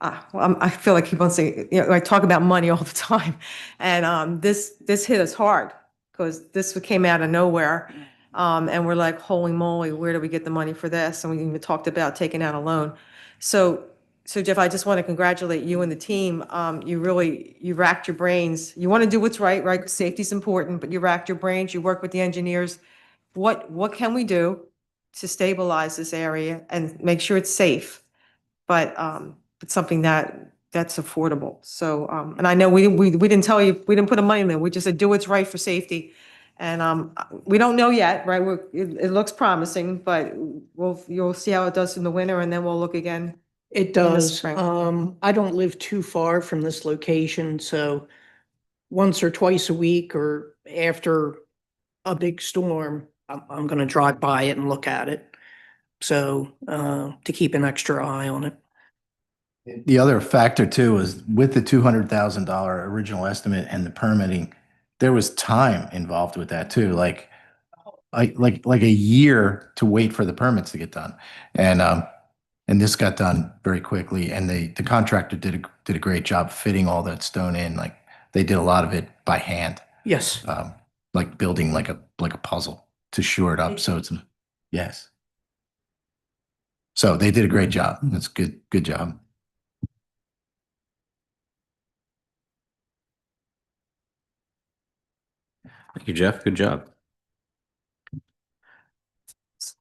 I feel like keep on saying, I talk about money all the time. And this hit us hard because this came out of nowhere. And we're like, holy moly, where do we get the money for this? And we even talked about taking out a loan. So Jeff, I just want to congratulate you and the team. You racked your brains. You want to do what's right, right? Safety's important, but you racked your brains. You work with the engineers. What can we do to stabilize this area and make sure it's safe? But it's something that's affordable. So and I know we didn't tell you, we didn't put a money in there. We just said do what's right for safety. And we don't know yet, right? It looks promising, but you'll see how it does in the winter, and then we'll look again. It in the does. spring. I don't live too far from this location, so once or twice a week or after a big storm, I'm going to drive by it and look at it. So to keep an extra eye on it. The other factor too is with the $200,000 original estimate and the permitting, there was time involved with that too, like a year to wait for the permits to get done. And this got done very quickly, and the contractor did a great job fitting all that stone in. Like they did a lot of it by hand. Yes. Like building like a puzzle to shore it up. So yes. So they did a great job. That's good job. Thank you, Jeff. Good job.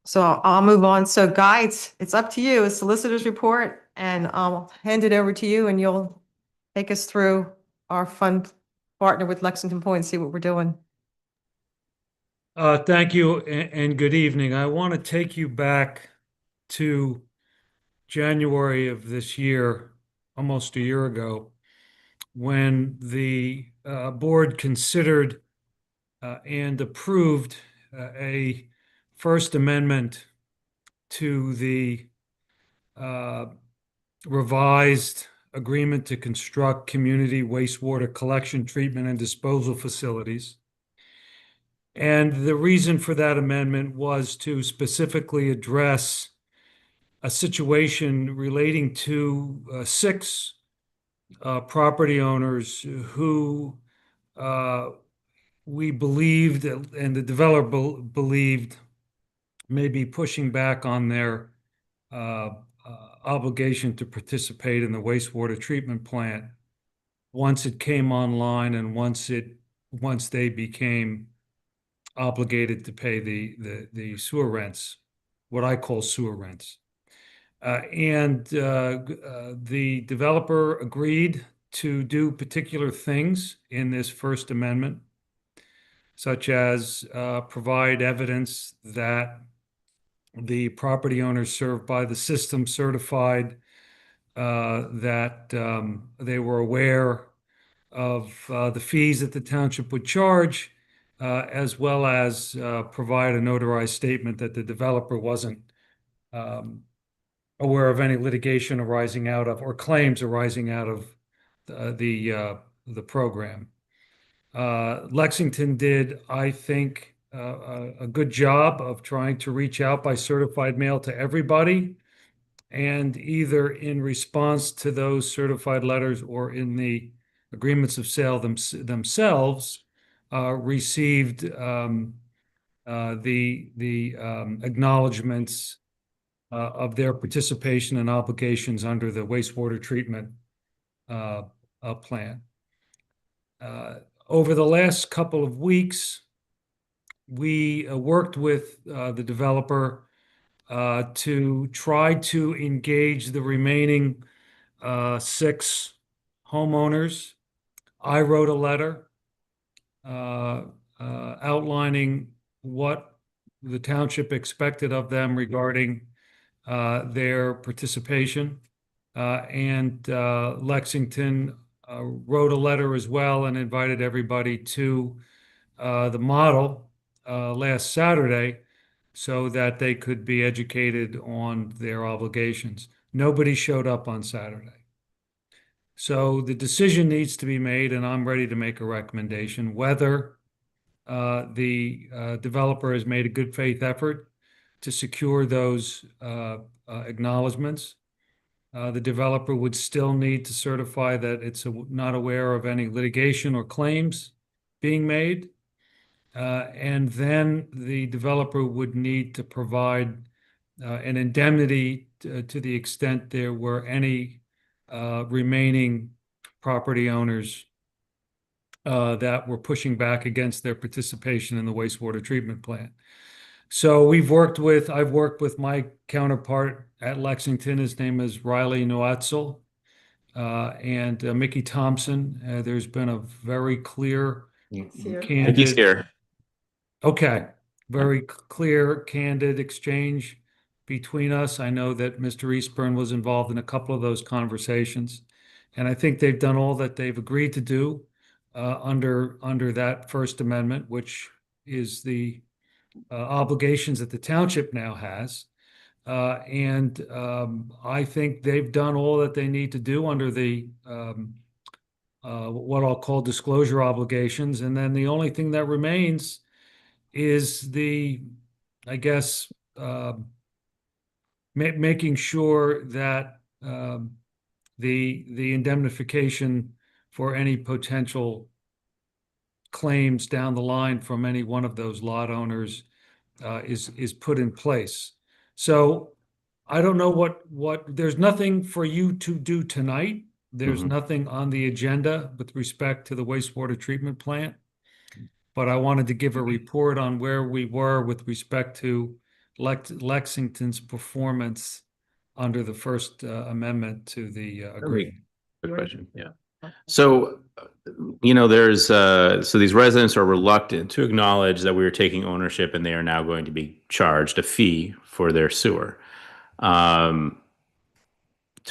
So I'll move on. So Guy, it's up to you, a solicitor's report, and I'll hand it over to you and you'll take us through our fun partner with Lexington Point and see what we're doing. Thank you and good evening. I want to take you back to January of this year, almost a year ago, when the board considered and approved a First Amendment to the revised agreement to construct community wastewater collection, treatment, and disposal facilities. And the reason for that amendment was to specifically address a situation relating to 6 property owners who we believed and the developer believed may be pushing back on their obligation to participate in the wastewater treatment plant once it came online and once they became obligated to pay the sewer rents, what I call sewer rents. And the developer agreed to do particular things in this First Amendment, such as provide evidence that the property owners served by the system certified that they were aware of the fees that the township would charge, as well as provide a notarized statement that the developer wasn't aware of any litigation arising out of or claims arising out of the program. Lexington did, I think, a good job of trying to reach out by certified mail to everybody, and either in response to those certified letters or in the agreements of sale themselves received the acknowledgements of their participation and obligations under the wastewater treatment plan. Over the last couple of weeks, we worked with the developer to try to engage the remaining 6 homeowners. I wrote a letter outlining what the township expected of them regarding their participation. And Lexington wrote a letter as well and invited everybody to the model last Saturday so that they could be educated on their obligations. Nobody showed up on Saturday. So the decision needs to be made, and I'm ready to make a recommendation whether the developer has made a good faith effort to secure those acknowledgements. The developer would still need to certify that it's not aware of any litigation or claims being made. And then the developer would need to provide an indemnity to the extent there were any remaining property owners that were pushing back against their participation in the wastewater treatment plant. So I've worked with my counterpart at Lexington. His name is Riley Noatzel, and Mickey Thompson. There's been a very clear, candid. He's here. Okay, very clear, candid exchange between us. I know that Mr. Eastburn was involved in a couple of those conversations, and I think they've done all that they've agreed to do under that First Amendment, which is the obligations that the township now has. And I think they've done all that they need to do under the what I'll call disclosure obligations. And then the only thing that remains is I guess, making sure that the indemnification for any potential claims down the line from any one of those lot owners is put in place. So I don't know there's nothing for you to do tonight. There's nothing on the agenda with respect to the wastewater treatment plant. But I wanted to give a report on where we were with respect to Lexington's performance under the First Amendment to the agreement. Good question. Yeah. So, there's so these residents are reluctant to acknowledge that we are taking ownership and they are now going to be charged a fee for their sewer. To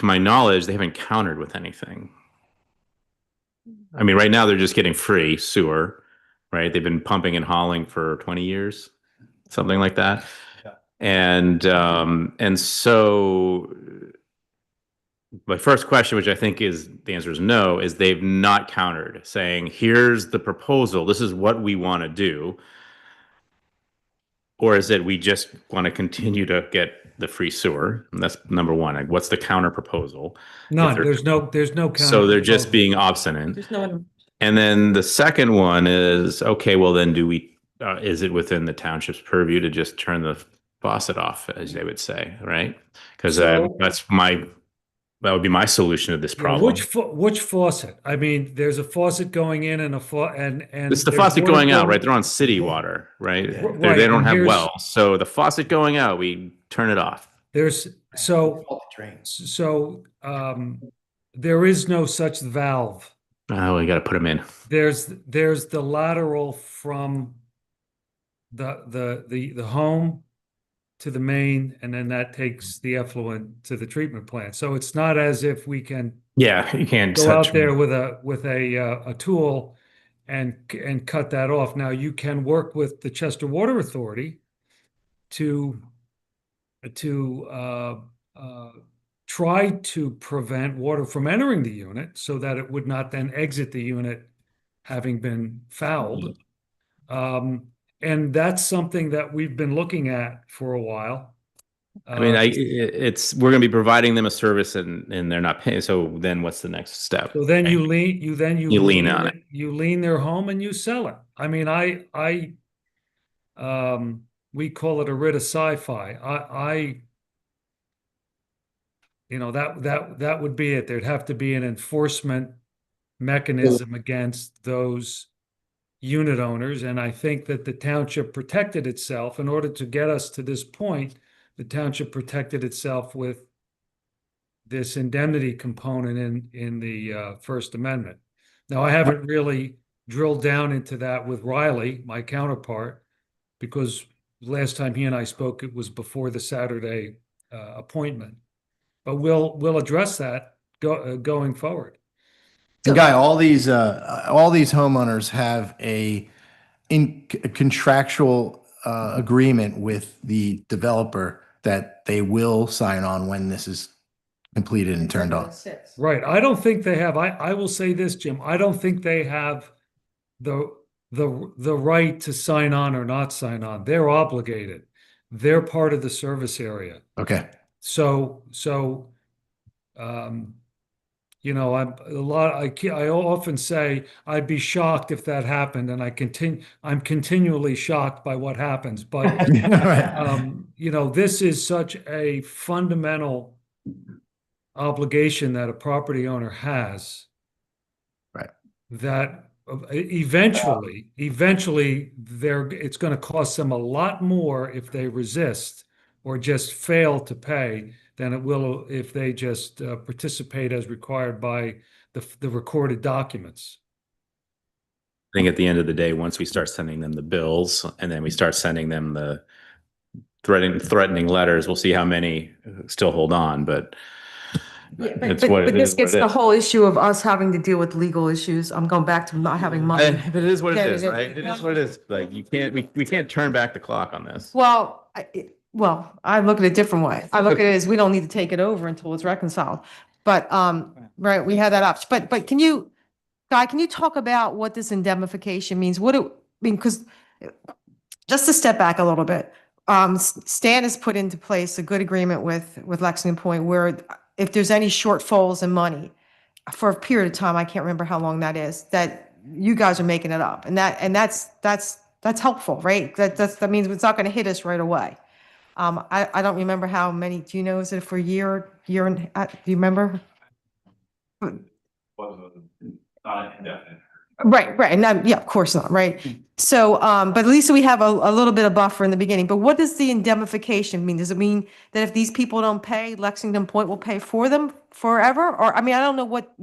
my knowledge, they haven't countered with anything. I mean, right now they're just getting free sewer, right? They've been pumping and hauling for 20 years, something like that. Yeah. And so my first question, which I think is the answer is no, is they've not countered, saying, here's the proposal. This is what we want to do. Or is it we just want to continue to get the free sewer? And that's number one. Like, what's the counter proposal? None. There's no counter. So they're just being obstinate. There's no one. And then the second one is, okay, well then is it within the township's purview to just turn the faucet off, as they would say, right? Because that would be my solution to this problem. Which faucet? I mean, there's a faucet going in and and it's the faucet going out, right? They're on city water, right? Right. They don't have wells, so the faucet going out, we turn it off. There is no such valve. Oh, we got to put them in. There's the lateral from the home to the main, and then that takes the effluent to the treatment plant. So it's not as if we can you can't go out there with a tool and cut that off. Now you can work with the Chester Water Authority to try to prevent water from entering the unit so that it would not then exit the unit having been fouled. And that's something that we've been looking at for a while. I mean, Uh, it's, we're gonna be providing them a service and they're not paying, so then what's the next step? So then you You lean on it. You lean their home and you sell it. I mean, we call it a writ of sci-fi. That would be it. There'd have to be an enforcement mechanism against those unit owners. And I think that the township protected itself in order to get us to this point. The township protected itself with this indemnity component in the First Amendment. Now, I haven't really drilled down into that with Riley, my counterpart, because last time he and I spoke, it was before the Saturday appointment. But we'll address that going forward. And Guy, all these homeowners have a contractual agreement with the developer that they will sign on when this is completed and turned on. Right. I don't think they have, I will say this, Jim, I don't think they have the right to sign on or not sign on. They're obligated. They're part of the service area. Okay. So, I often say I'd be shocked if that happened, and I'm continually shocked by what happens. But this is such a fundamental obligation that a property owner has, right? That eventually, it's going to cost them a lot more if they resist or just fail to pay than it will if they just participate as required by the recorded documents. I think at the end of the day, once we start sending them the bills and then we start sending them the threatening letters, we'll see how many still hold on, but it's what it this is. gets the whole issue of us having to deal with legal issues. I'm going back to not having money. But it is what Yeah, it is, right? It is what it is. Like, we can't turn back the clock on this. Well, I look at it a different way. I look at it as we don't need to take it over until it's reconciled. But, right, we had that option. But Guy, can you talk about what this indemnification means? Because just to step back a little bit, Stan has put into place a good agreement with Lexington Point where if there's any shortfalls in money for a period of time, I can't remember how long that is, that you guys are making it up. And that's helpful, right? That means it's not going to hit us right away. I don't remember how many, do you know, is it for a year do you remember? Right. And yeah, of course not, right? So, but at least we have a little bit of buffer in the beginning. But what does the indemnification mean? Does it mean that if these people don't pay, Lexington Point will pay for them forever? Or, I mean, I don't know what,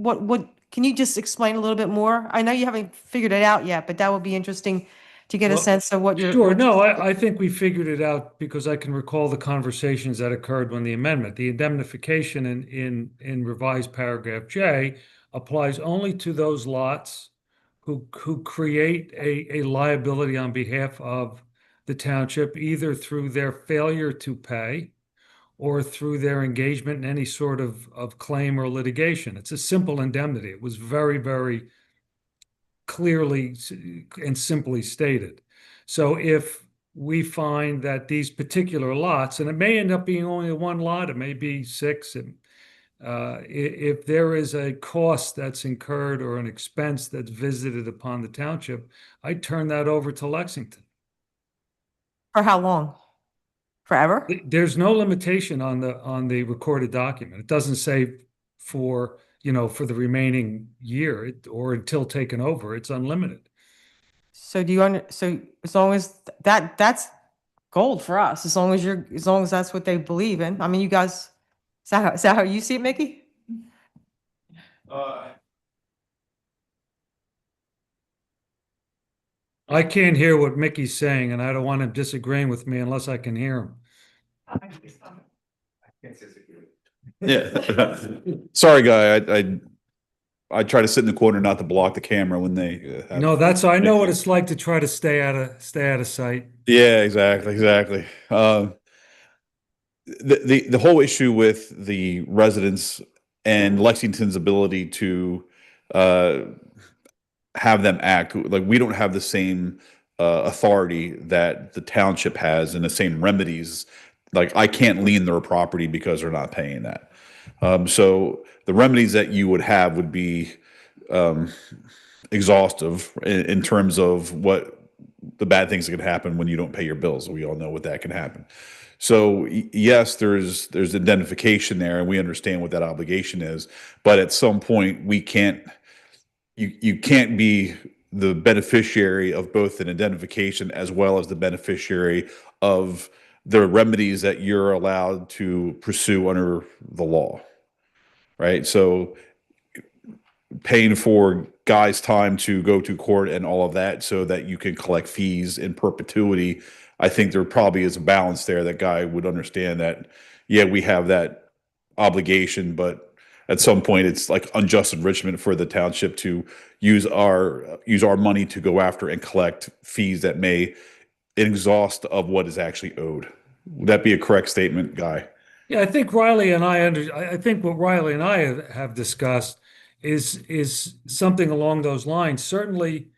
can you just explain a little bit more? I know you haven't figured it out yet, but that would be interesting to get a sense of what you're. Sure. No, I think we figured it out because I can recall the conversations that occurred when the indemnification in revised paragraph J applies only to those lots who create a liability on behalf of the township, either through their failure to pay or through their engagement in any sort of claim or litigation. It's a simple indemnity. It was very, very clearly and simply stated. So if we find that these particular lots, and it may end up being only one lot, it may be 6, and if there is a cost that's incurred or an expense that's visited upon the township, I turn that over to Lexington. For how long? Forever? There's no limitation on the recorded document. It doesn't say for the remaining year or until taken over. It's unlimited. So so as long as that's gold for us, as long as that's what they believe in. I mean, you guys, is that how you see it, Mickey? I can't hear what Mickey's saying, and I don't want him disagreeing with me unless I can hear him. Yeah. Sorry, Guy. I try to sit in the corner not to block the camera when they. No, I know what it's like to try to stay out of sight. Yeah, exactly. The whole issue with the residents and Lexington's ability to have them act like we don't have the same authority that the township has and the same remedies like I can't lien their property because they're not paying that. So the remedies that you would have would be exhaustive in terms of what the bad things that could happen when you don't pay your bills. We all know what that can happen. So yes, there's indemnification there, and we understand what that obligation is. But at some point, we can't. You can't be the beneficiary of both an indemnification as well as the beneficiary of the remedies that you're allowed to pursue under the law, right? So paying for guys' time to go to court and all of that so that you can collect fees in perpetuity. I think there probably is a balance there that guy would understand that, yeah, we have that obligation, but at some point it's like unjust enrichment for the township to use our money to go after and collect fees that may exhaust of what is actually owed. Would that be a correct statement, Guy? Yeah, I think Riley and I think what Riley and I have discussed is something along those lines. Certainly,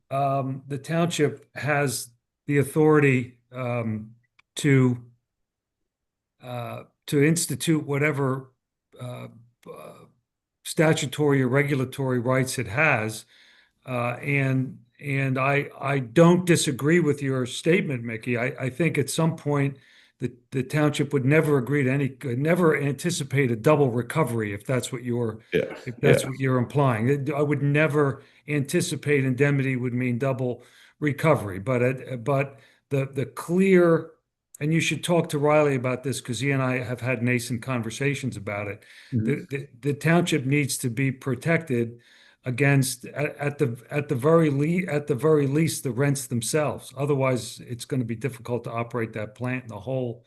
the township has the authority to institute whatever statutory or regulatory rights it has, and I don't disagree with your statement, Mickey. I think at some point the township would never agree to never anticipate a double recovery if that's what you're what you're implying. I would never anticipate indemnity would mean double recovery, but the clear, and you should talk to Riley about this because he and I have had nascent conversations about it. The township needs to be protected against at the very least the rents themselves. Otherwise, it's going to be difficult to operate that plant. And the whole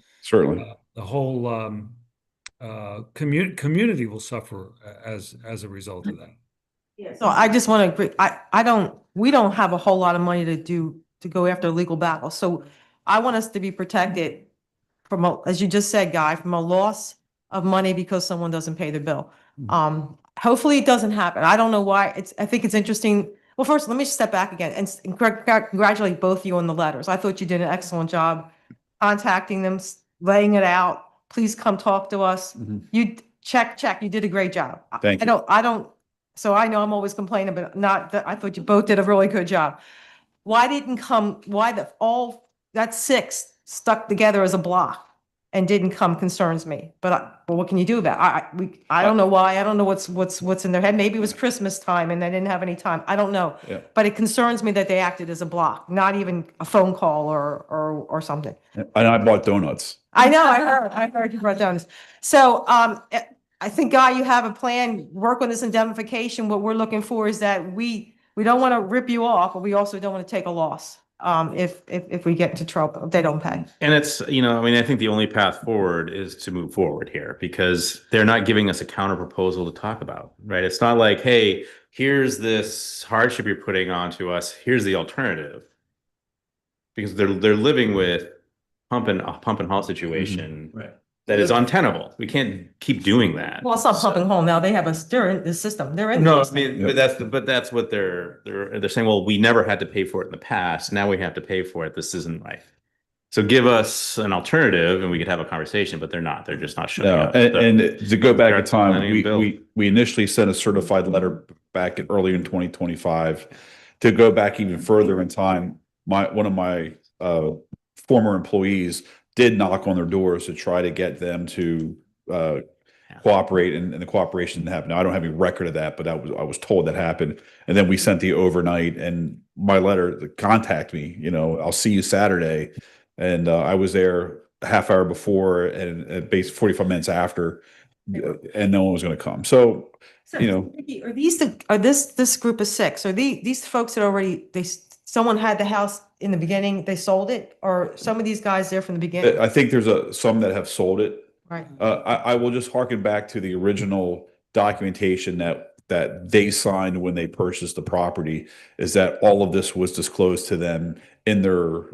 community will suffer as a result of that. So I just want to agree, we don't have a whole lot of money to go after legal battles. So I want us to be protected from, as you just said, Guy, from a loss of money because someone doesn't pay the bill. Hopefully it doesn't happen. I don't know why. I think it's interesting. Well, first, let me step back again and congratulate both of you on the letters. I thought you did an excellent job contacting them, laying it out. Please come talk to us. You check. You did a great job. Thank you. I don't. So I know I'm always complaining, but not that. I thought you both did a really good job. Why all that six stuck together as a block and didn't come concerns me. But what can you do about it? I don't know why. I don't know what's in their head. Maybe it was Christmas time and they didn't have any time. I don't know. Yeah. But it concerns me that they acted as a block, not even a phone call or something. And I bought donuts. I know. I heard you brought down this. So I think, Guy, you have a plan. Work on this indemnification. What we're looking for is that we don't want to rip you off, but we also don't want to take a loss. If we get into trouble, if they don't pay. And it's, I think the only path forward is to move forward here because they're not giving us a counter proposal to talk about, right? It's not like, hey, here's this hardship you're putting onto us. Here's the alternative. Because they're living with a pump and haul situation that is untenable. We can't keep doing that. Well, it's not pumping home now. They're in the system. They're in. No, but that's what they're saying. Well, we never had to pay for it in the past. Now we have to pay for it. This isn't right. So give us an alternative, and we could have a conversation. But they're not. They're just not showing up. And to go back in time, we initially sent a certified letter back early in 2025. To go back even further in time, one of my former employees did knock on their doors to try to get them to cooperate, and the cooperation didn't happen. Now, I don't have any record of that, but I was told that happened. And then we sent the overnight and my letter, contact me, I'll see you Saturday. And I was there a half hour before and basically 45 minutes after, and no one was going to come. So Vicky, are this group of six? Are these folks that already someone had the house in the beginning, they sold it, or some of these guys there from the beginning? I think there's some that have sold it. Right. I will just harken back to the original documentation that they signed when they purchased the property, is that all of this was disclosed to them in their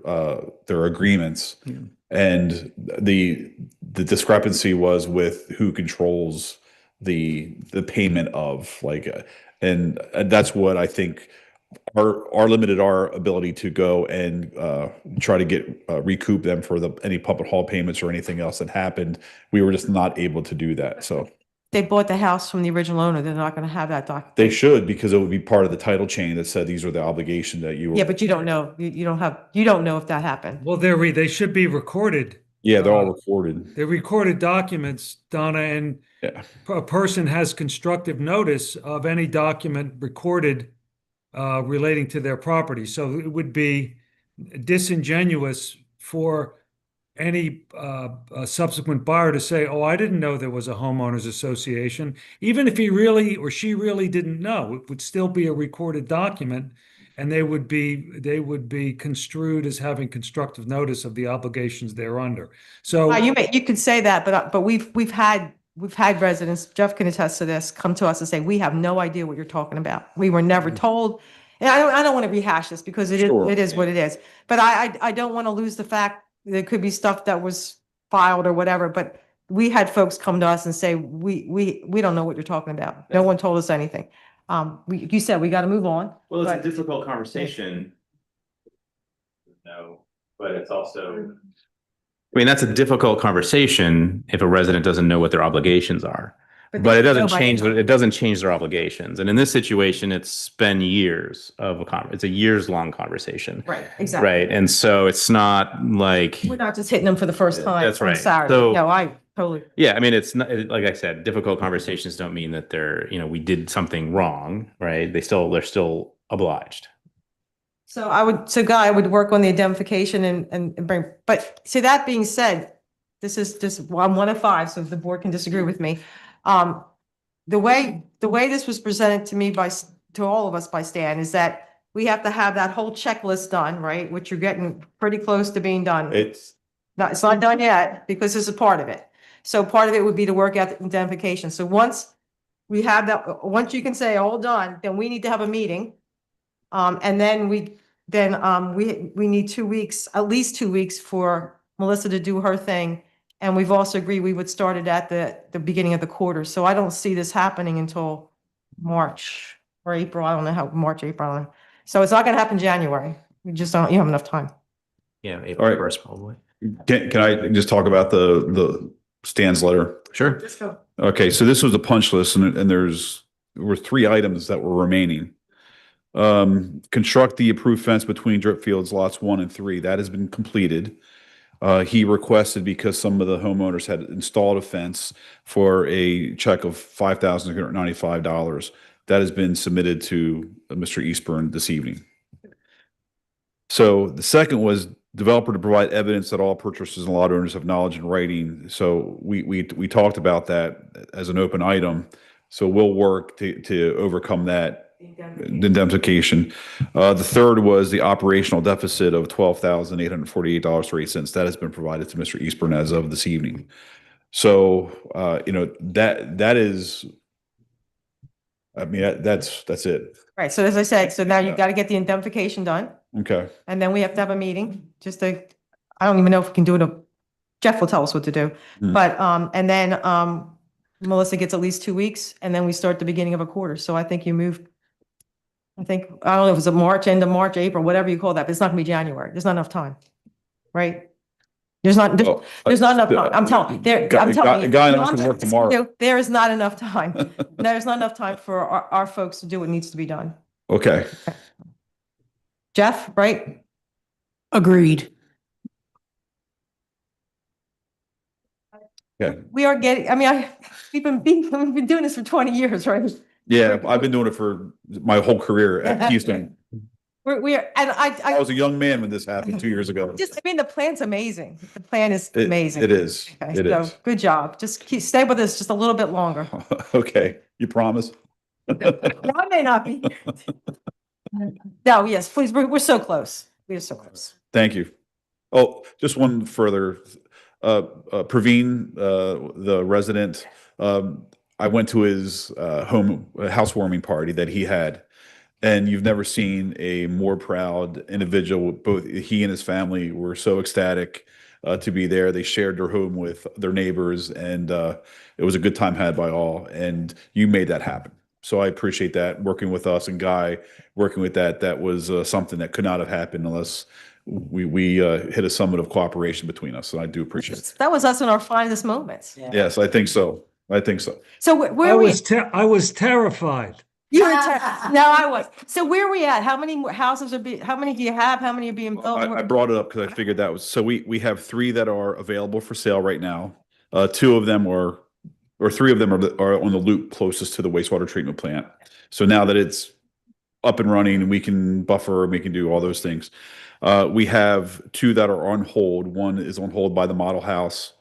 agreements. Yeah. And the discrepancy was with who controls the payment of, and that's what I think are limited our ability to go and try to get recoup them for any public hall payments or anything else that happened. We were just not able to do that. So They bought the house from the original owner. They're not going to have that document. they should, because it would be part of the title chain that said these are the obligations that you were. Yeah, but you don't know. You don't know if that happened. Well, they should be recorded. Yeah, they're all recorded. They're recorded documents, Donna, and Yeah. a person has constructive notice of any document recorded relating to their property. So it would be disingenuous for any subsequent buyer to say, "Oh, I didn't know there was a homeowners association." Even if he really or she really didn't know, it would still be a recorded document, and they would be construed as having constructive notice of the obligations they're under. So You could say that, but we've had residents, Jeff can attest to this, come to us and say, we have no idea what you're talking about. We were never told. And I don't want to rehash this because Sure. it is what it is. But I don't want to lose the fact there could be stuff that was filed or whatever, but we had folks come to us and say, we don't know what you're talking about. No one told us anything. You said we got to move on. Well, it's but- a difficult conversation. No, but it's also. I mean, that's a difficult conversation if a resident doesn't know what their obligations are. But it doesn't change their obligations. And in this situation, it's been years of it's a years-long conversation. Right, exactly. Right. And so it's not like. We're not just hitting them for the first time. That's right. On Saturday. So- No, I totally. Yeah, I mean, it's not, like I said, difficult conversations don't mean that we did something wrong, right? They're still obliged. So Guy, I would work on the identification and bring, but so that being said, this is just, I'm one of five, so the board can disagree with me. The way this was presented to me to all of us by Stan is that we have to have that whole checklist done, right? Which you're getting pretty close to being done. It's not done yet because this is part of it. So part of it would be to work out the identification. So once we have that, once you can say all done, then we need to have a meeting. And then we need 2 weeks, at least 2 weeks for Melissa to do her thing. And we've also agreed we would start it at the beginning of the quarter. So I don't see this happening until March or April. I don't know how March, April. I don't know. So it's not going to happen January. You don't have enough time. Yeah, All April right. 1st, probably. Can I just talk about the Stan's letter? Sure. Let's go. Okay, so this was a punch list, and there were 3 items that were remaining. Construct the approved fence between drip fields lots 1 and 3. That has been completed. He requested, because some of the homeowners had installed a fence, for a check of $5,295. That has been submitted to Mr. Eastburn this evening. So the second was developer to provide evidence that all purchasers and lot owners have knowledge in writing. So we talked about that as an open item. So we'll work to overcome that. The indemnification. The third was the operational deficit of $12,848.08. That has been provided to Mr. Eastburn as of this evening. So that is, I mean, that's it. Right. So as I said, so now you've got to get the indemnification done. Okay. And then we have to have a meeting, I don't even know if we can do it. Jeff will tell us what to do. But, and then, Melissa gets at least 2 weeks and then we start the beginning of a quarter. So I think I don't know if it's a March, end of March, April, whatever you call that, but it's not gonna be January. There's not enough time. Right? There's not enough time. I'm telling you. Guy and I can work tomorrow. There is not enough time. There's not enough time for our folks to do what needs to be done. Okay. Jeff, right? Agreed. Okay. We are getting, we've been doing this for 20 years, right? Yeah, I've been doing it for my whole career at Houston. I was a young man when this happened 2 years ago. The plan's amazing. The plan is amazing. It is. Okay, It is. Good job. Just stay with us just a little bit longer. Okay, you promise? I may not be. No, yes, please, we're so close. We are so close. Thank you. Oh, just one further. Praveen, the resident, I went to his housewarming party that he had, and you've never seen a more proud individual. Both he and his family were so ecstatic to be there. They shared their home with their neighbors, and it was a good time had by all. And you made that happen. So I appreciate that, working with us and Guy, working with that. That was something that could not have happened unless we hit a summit of cooperation between us. And I do appreciate it. That was us in our finest moments. Yes, I think so. I think so. So where we? I was terrified. You were no, I was. So where are we at? How many more houses how many do you have? How many are being built? I brought it up because I figured that was, so we have 3 that are available for sale right now. 2 of them or 3 of them are on the loop closest to the wastewater treatment plant. So now that it's up and running and we can buffer and we can do all those things. We have 2 that are on hold. One is on hold by the model house.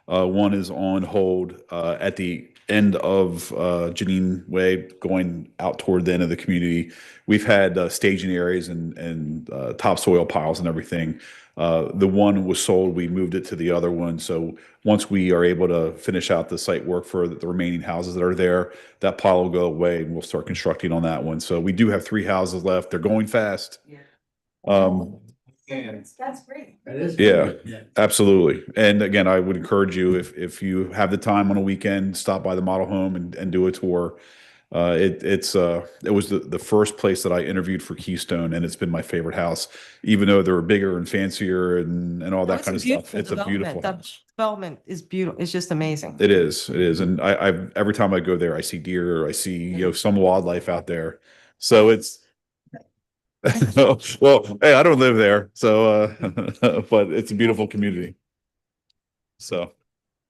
One is on hold at the end of Janine Way, going out toward the end of the community. We've had staging areas and topsoil piles and everything. The one was sold, we moved it to the other one. So once we are able to finish out the site work for the remaining houses that are there, that pile will go away and we'll start constructing on that one. So we do have 3 houses left. They're going fast. That's great. Yeah, absolutely. And again, I would encourage you, if you have the time on a weekend, stop by the model home and do a tour. It was the first place that I interviewed for Keystone, and it's been my favorite house, even though they were bigger and fancier and all that kind of stuff. It's a beautiful house. Development is beautiful. It's just amazing. It is. And I every time I go there, I see deer, I see, some wildlife out there. So it's, well, hey, I don't live there, so, but it's a beautiful community. So,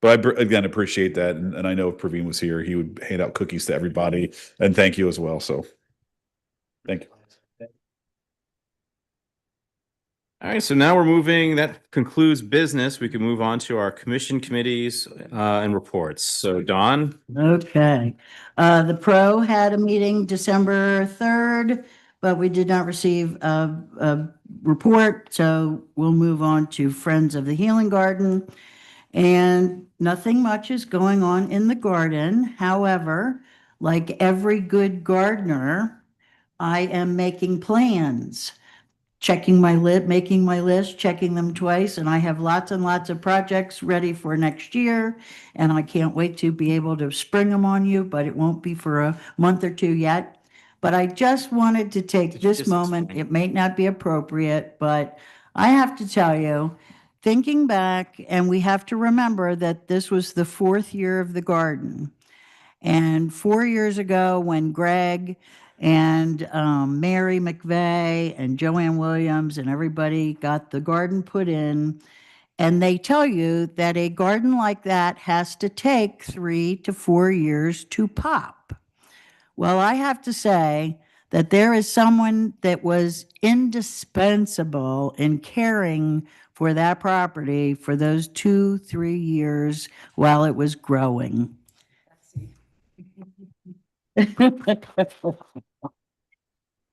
but I again appreciate that. And I know if Praveen was here, he would hand out cookies to everybody, and thank you as well. So thank you. All right, so now that concludes business. We can move on to our commission committees and reports. So Dawn? Okay. The Pro had a meeting December 3rd, but we did not receive a report, so we'll move on to Friends of the Healing Garden. And nothing much is going on in the garden. However, like every good gardener, I am making plans, making my list, checking them twice, and I have lots and lots of projects ready for next year, and I can't wait to be able to spring them on you, but it won't be for a month or 2 yet. But I just wanted to take this moment. It may not be appropriate, but I have to tell you, thinking back, and we have to remember that this was the 4th year of the garden. And 4 years ago, when Greg and Mary McVeigh and Joanne Williams and everybody got the garden put in, and they tell you that a garden like that has to take 3 to 4 years to pop. Well, I have to say that there is someone that was indispensable in caring for that property for those 2-3 years while it was growing.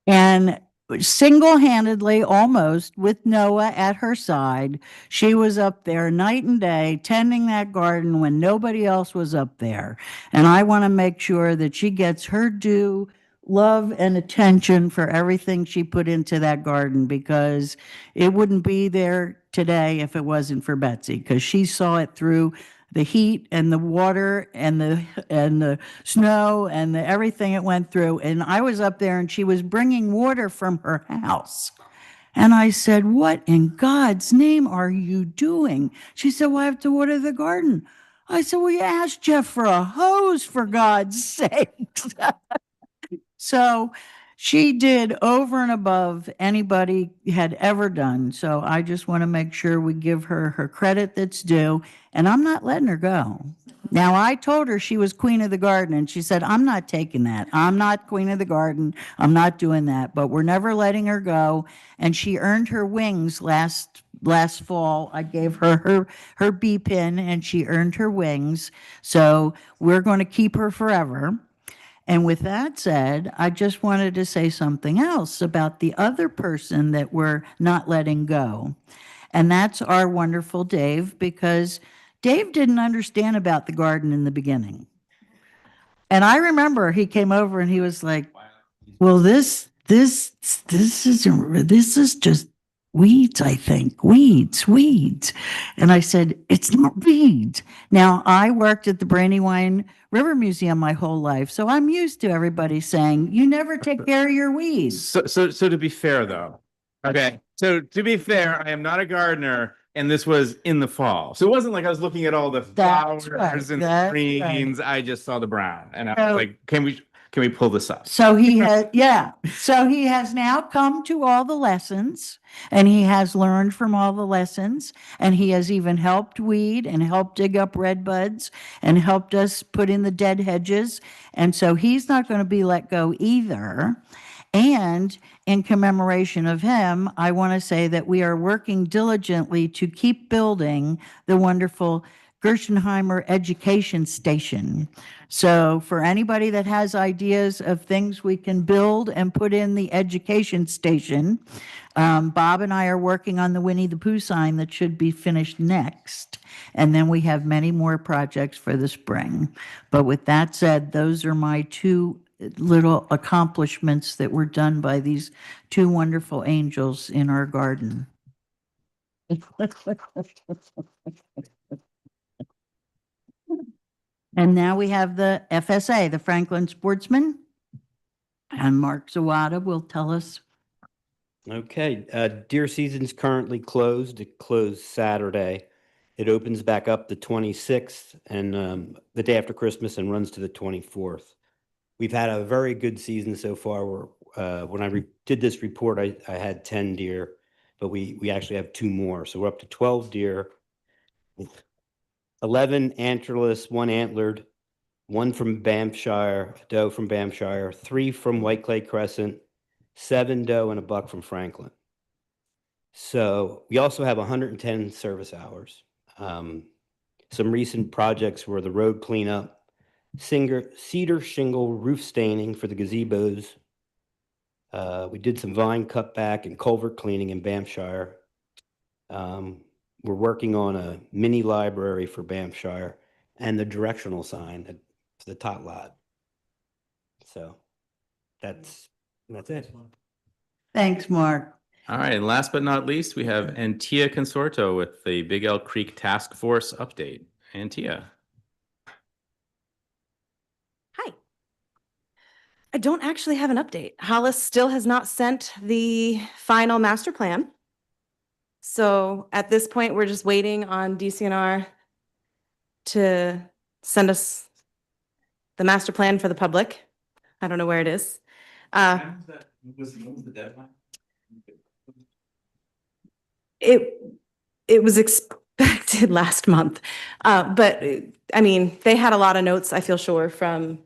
And single-handedly, almost with Noah at her side, she was up there night and day tending that garden when nobody else was up there. And I want to make sure that she gets her due love and attention for everything she put into that garden, because it wouldn't be there today if it wasn't for Betsy, because she saw it through the heat and the water and the snow and everything it went through. And I was up there and she was bringing water from her house. And I said, "What in God's name are you doing?" She said, "Well, I have to water the garden." I said, "Well, you asked Jeff for a hose, for God's sakes." So she did over and above anybody had ever done. So I just want to make sure we give her her credit that's due, and I'm not letting her go. Now, I told her she was queen of the garden, and she said, "I'm not taking that. I'm not queen of the garden. I'm not doing that." But we're never letting her go, and she earned her wings last fall. I gave her her B pin, and she earned her wings. So we're going to keep her forever. And with that said, I just wanted to say something else about the other person that we're not letting go. And that's our wonderful Dave, because Dave didn't understand about the garden in the beginning. And I remember he came over and he was like, "Well, this is just weeds, I think, weeds. And I said, it's not weeds. Now, I worked at the Brandywine River Museum my whole life, so I'm used to everybody saying, you never take care of your weeds. So to be fair though, okay, so to be fair, I am not a gardener and this was in the fall. So it wasn't like I was looking at all the That's flowers right, and that's greens. I just saw the brown and I was So- like, can we pull this up? So he has, yeah. So he has now come to all the lessons and he has learned from all the lessons. And he has even helped weed and helped dig up red buds and helped us put in the dead hedges. And so he's not going to be let go either. And in commemoration of him, I want to say that we are working diligently to keep building the wonderful Gershenheimer Education Station. So for anybody that has ideas of things we can build and put in the education station, Bob and I are working on the Winnie the Pooh sign that should be finished next. And then we have many more projects for the spring. But with that said, those are my two little accomplishments that were done by these two wonderful angels in our garden. And now we have the FSA, the Franklin Sportsman. And Mark Zawada will tell us. Okay, deer season's currently closed. It closed Saturday. It opens back up the 26th and the day after Christmas and runs to the 24th. We've had a very good season so far. When I did this report, I had 10 deer, but we actually have 2 more. So we're up to 12 deer, 11 antlerless, 1 antlered, 1 from Banffshire, a doe from Banffshire, 3 from White Clay Crescent, 7 doe and a buck from Franklin. So we also have 110 service hours. Some recent projects were the road cleanup, cedar shingle roof staining for the gazebos. We did some vine cutback and culvert cleaning in Banffshire. We're working on a mini library for Banffshire and the directional sign at the tot lot. So that's it. Thanks, Mark. All right, and last but not least, we have Antia Consorto with the Big Elk Creek Task Force update. Antia. Hi. I don't actually have an update. Hollis still has not sent the final master plan. So at this point, we're just waiting on DCNR to send us the master plan for the public. I don't know where it is. What was the deadline? It was expected last month. But I mean, they had a lot of notes, I feel sure, from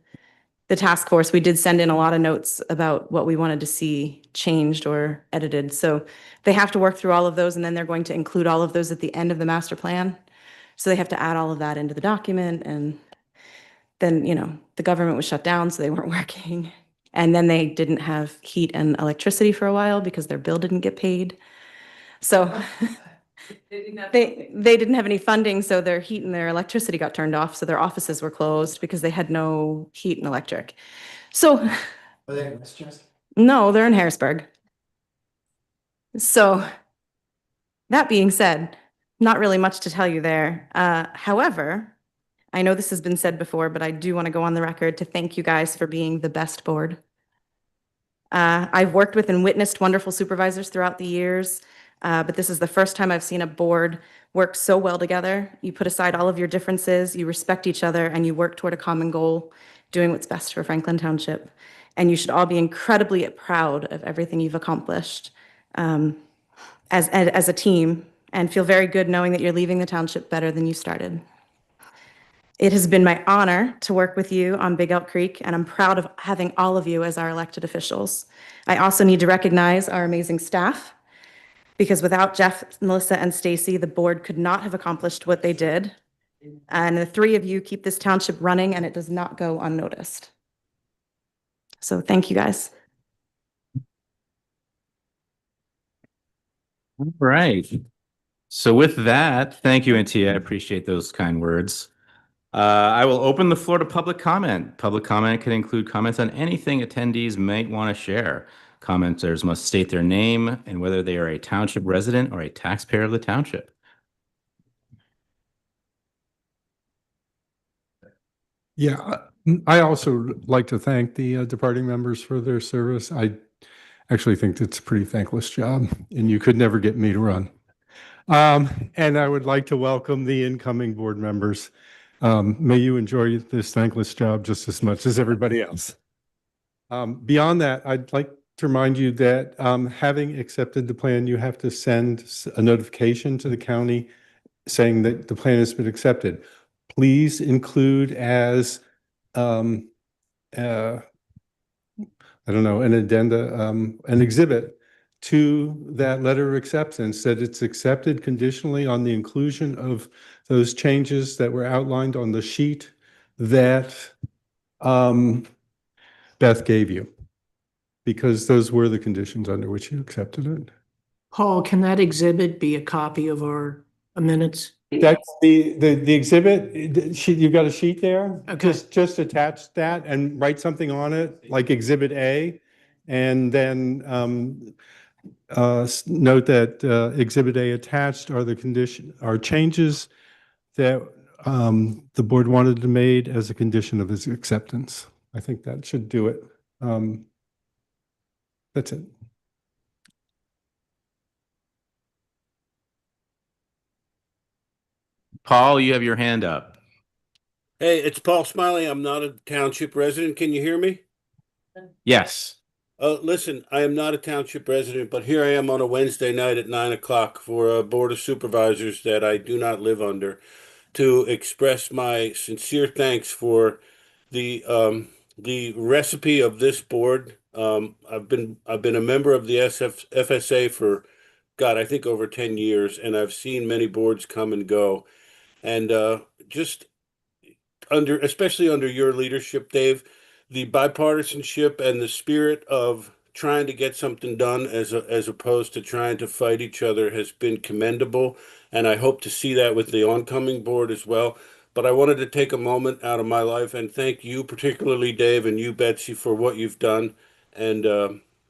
the task force. We did send in a lot of notes about what we wanted to see changed or edited. So they have to work through all of those, and then they're going to include all of those at the end of the master plan. So they have to add all of that into the document. And then, you know, the government was shut down, so they weren't working. And then they didn't have heat and electricity for a while because their bill didn't get paid. So they didn't have any funding, so their heat and their electricity got turned off, so their offices were closed because they had no heat and electric. So Are they in Westchester? no, they're in Harrisburg. So that being said, not really much to tell you there. However, I know this has been said before, but I do want to go on the record to thank you guys for being the best board. I've worked with and witnessed wonderful supervisors throughout the years. But this is the first time I've seen a board work so well together. You put aside all of your differences, you respect each other, and you work toward a common goal, doing what's best for Franklin Township. And you should all be incredibly proud of everything you've accomplished as a team, and feel very good knowing that you're leaving the township better than you started. It has been my honor to work with you on Big Elk Creek, and I'm proud of having all of you as our elected officials. I also need to recognize our amazing staff, because without Jeff, Melissa, and Stacy, the board could not have accomplished what they did. And the 3 of you keep this township running, and it does not go unnoticed. So thank you, guys. All right. So with that, thank you, Antia. I appreciate those kind words. I will open the floor to public comment. Public comment can include comments on anything attendees might want to share. Commenters must state their name and whether they are a township resident or a taxpayer of the township. Yeah, I also like to thank the departing members for their service. I actually think it's a pretty thankless job, and you could never get me to run. And I would like to welcome the incoming board members. May you enjoy this thankless job just as much as everybody else. Beyond that, I'd like to remind you that having accepted the plan, you have to send a notification to the county saying that the plan has been accepted. Please include as I don't know, an addenda, an exhibit to that letter of acceptance, that it's accepted conditionally on the inclusion of those changes that were outlined on the sheet that Beth gave you, because those were the conditions under which you accepted it. Paul, can that exhibit be a copy of our minutes? That's the exhibit. You've got a sheet there. Okay. Just attach that and write something on it, like Exhibit A, and then note that Exhibit A attached are changes that the board wanted to made as a condition of its acceptance. I think that should do it. That's it. Paul, you have your hand up. Hey, it's Paul Smiley. I'm not a township resident. Can you hear me? Yes. Listen, I am not a township resident, but here I am on a Wednesday night at 9 o'clock for a board of supervisors that I do not live under to express my sincere thanks for the recipe of this board. I've been a member of the FSA for, God, I think over 10 years, and I've seen many boards come and go. And just especially under your leadership, Dave, the bipartisanship and the spirit of trying to get something done as opposed to trying to fight each other has been commendable. And I hope to see that with the oncoming board as well. But I wanted to take a moment out of my life and thank you, particularly Dave, and you, Betsy, for what you've done. And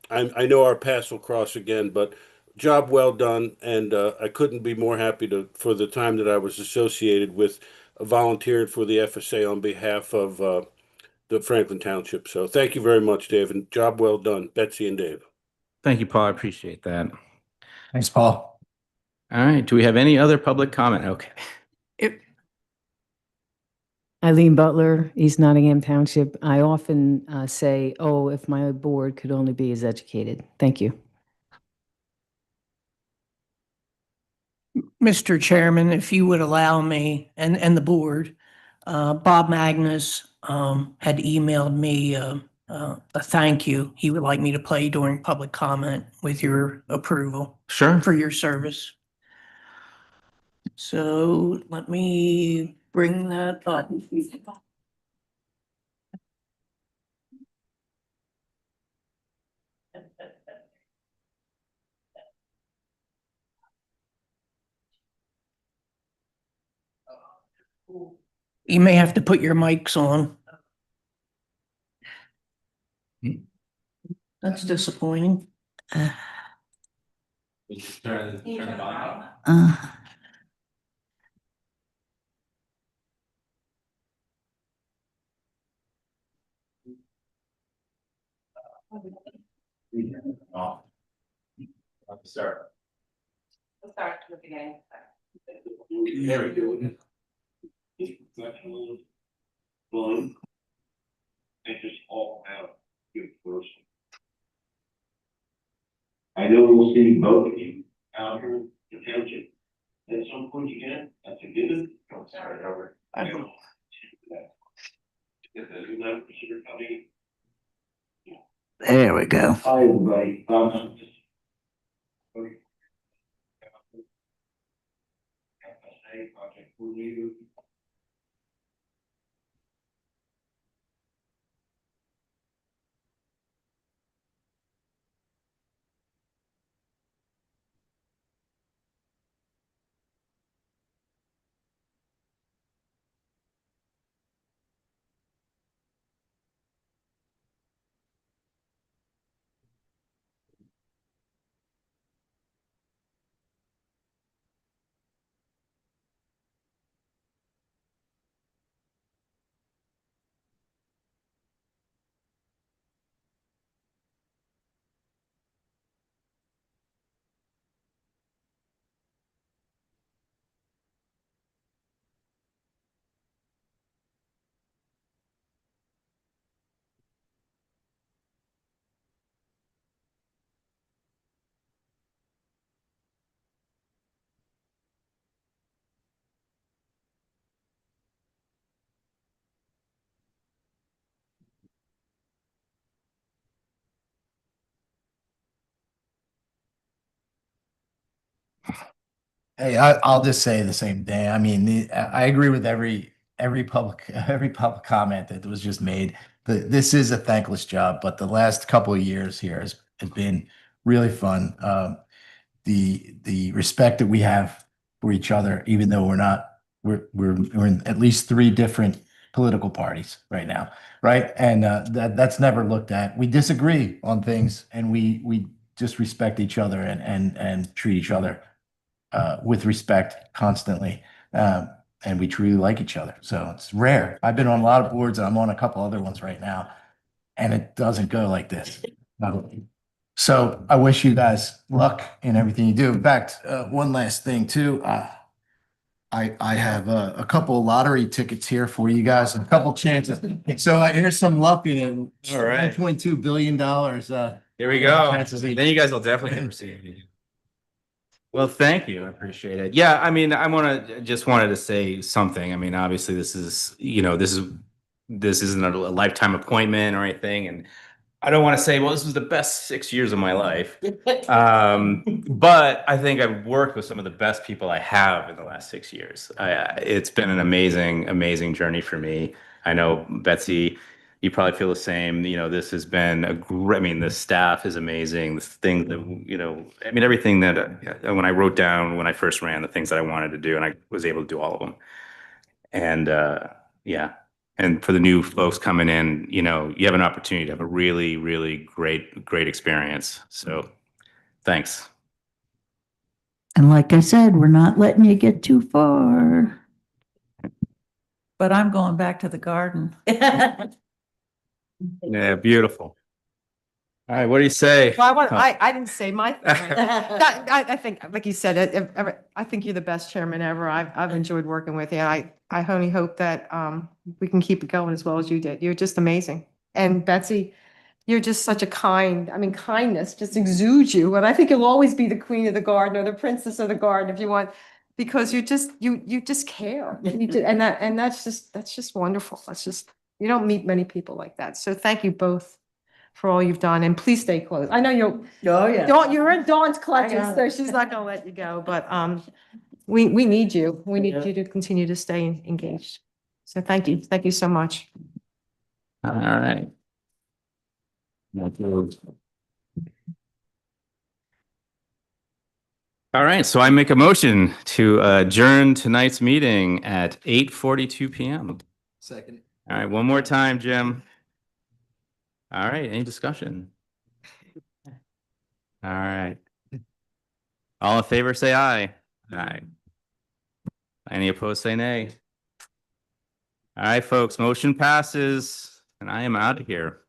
I know our paths will cross again, but job well done. And I couldn't be more happy for the time that I was associated with volunteered for the FSA on behalf of the Franklin Township. So thank you very much, Dave, and job well done, Betsy and Dave. Thank you, Paul. I appreciate that. Thanks, Paul. All right. Do we have any other public comment? Okay. Eileen Butler, East Nottingham Township. I often say, oh, if my board could only be as educated. Thank you. Mr. Chairman, if you would allow me and the board, Bob Magnus had emailed me a thank you. He would like me to play during public comment with your approval. Sure. For your service. So let me bring that up. You may have to put your mics on. That's disappointing. Turn the volume up. Oh. Let's start. We'll start from the beginning. There we go. One. And just all out good first. I know we'll see both of you out here in the township at some point again. That's a given. Don't start over. I don't. If the new members are coming. There we go. Hi, everybody. Project coordinator. Hey, I'll just say the same thing. I mean, I agree with every public every public comment that was just made. This is a thankless job, but the last couple of years here has been really fun. The respect that we have for each other, even though we're in at least three different political parties right now, right? And that's never looked at. We disagree on things, and we just respect each other and treat each other with respect constantly. And we truly like each other. So it's rare. I've been on a lot of boards. I'm on a couple other ones right now, and it doesn't go like this. So I wish you guys luck in everything you do. In fact, one last thing too. I have a couple of lottery tickets here for you guys, a couple chances. So here's some luck in it. All right. $1.2 billion. Here we go. Chances. Then you guys will definitely get received. Well, thank you. I appreciate it. Yeah, I mean, just wanted to say something. I mean, obviously this isn't a lifetime appointment or anything. And I don't want to say, well, this was the best 6 years of my life. But I think I've worked with some of the best people I have in the last 6 years. It's been an amazing, amazing journey for me. I know, Betsy, you probably feel the same. This has been I mean, the staff is amazing. The thing that, I mean, everything that when I wrote down when I first ran, the things that I wanted to do, and I was able to do all of them. And yeah. And for the new folks coming in, you have an opportunity to have a really, really great experience. So thanks. And like I said, we're not letting you get too far. But I'm going back to the garden. Yeah, beautiful. All right, what do you say? Well, I didn't say my thing. I think, like you said, I think you're the best chairman ever. I've enjoyed working with you. I only hope that we can keep it going as well as you did. You're just amazing. And Betsy, you're just such a kindness just exudes you. And I think you'll always be the queen of the garden or the princess of the garden if you want, because you just care. And that's just wonderful. You don't meet many people like that. So thank you both for all you've done, and please stay close. I know you're in Dawn's clutches, so she's not gonna let you go, but we need you. We need you to continue to stay engaged. So thank you so much. All right. All right, so I make a motion to adjourn tonight's meeting at 8:42 p.m. Second. All right, one more time, Jim. All right, any discussion? All right. All in favor, say aye. Aye. Any opposed, say nay. All right, folks, motion passes, and I am out of here.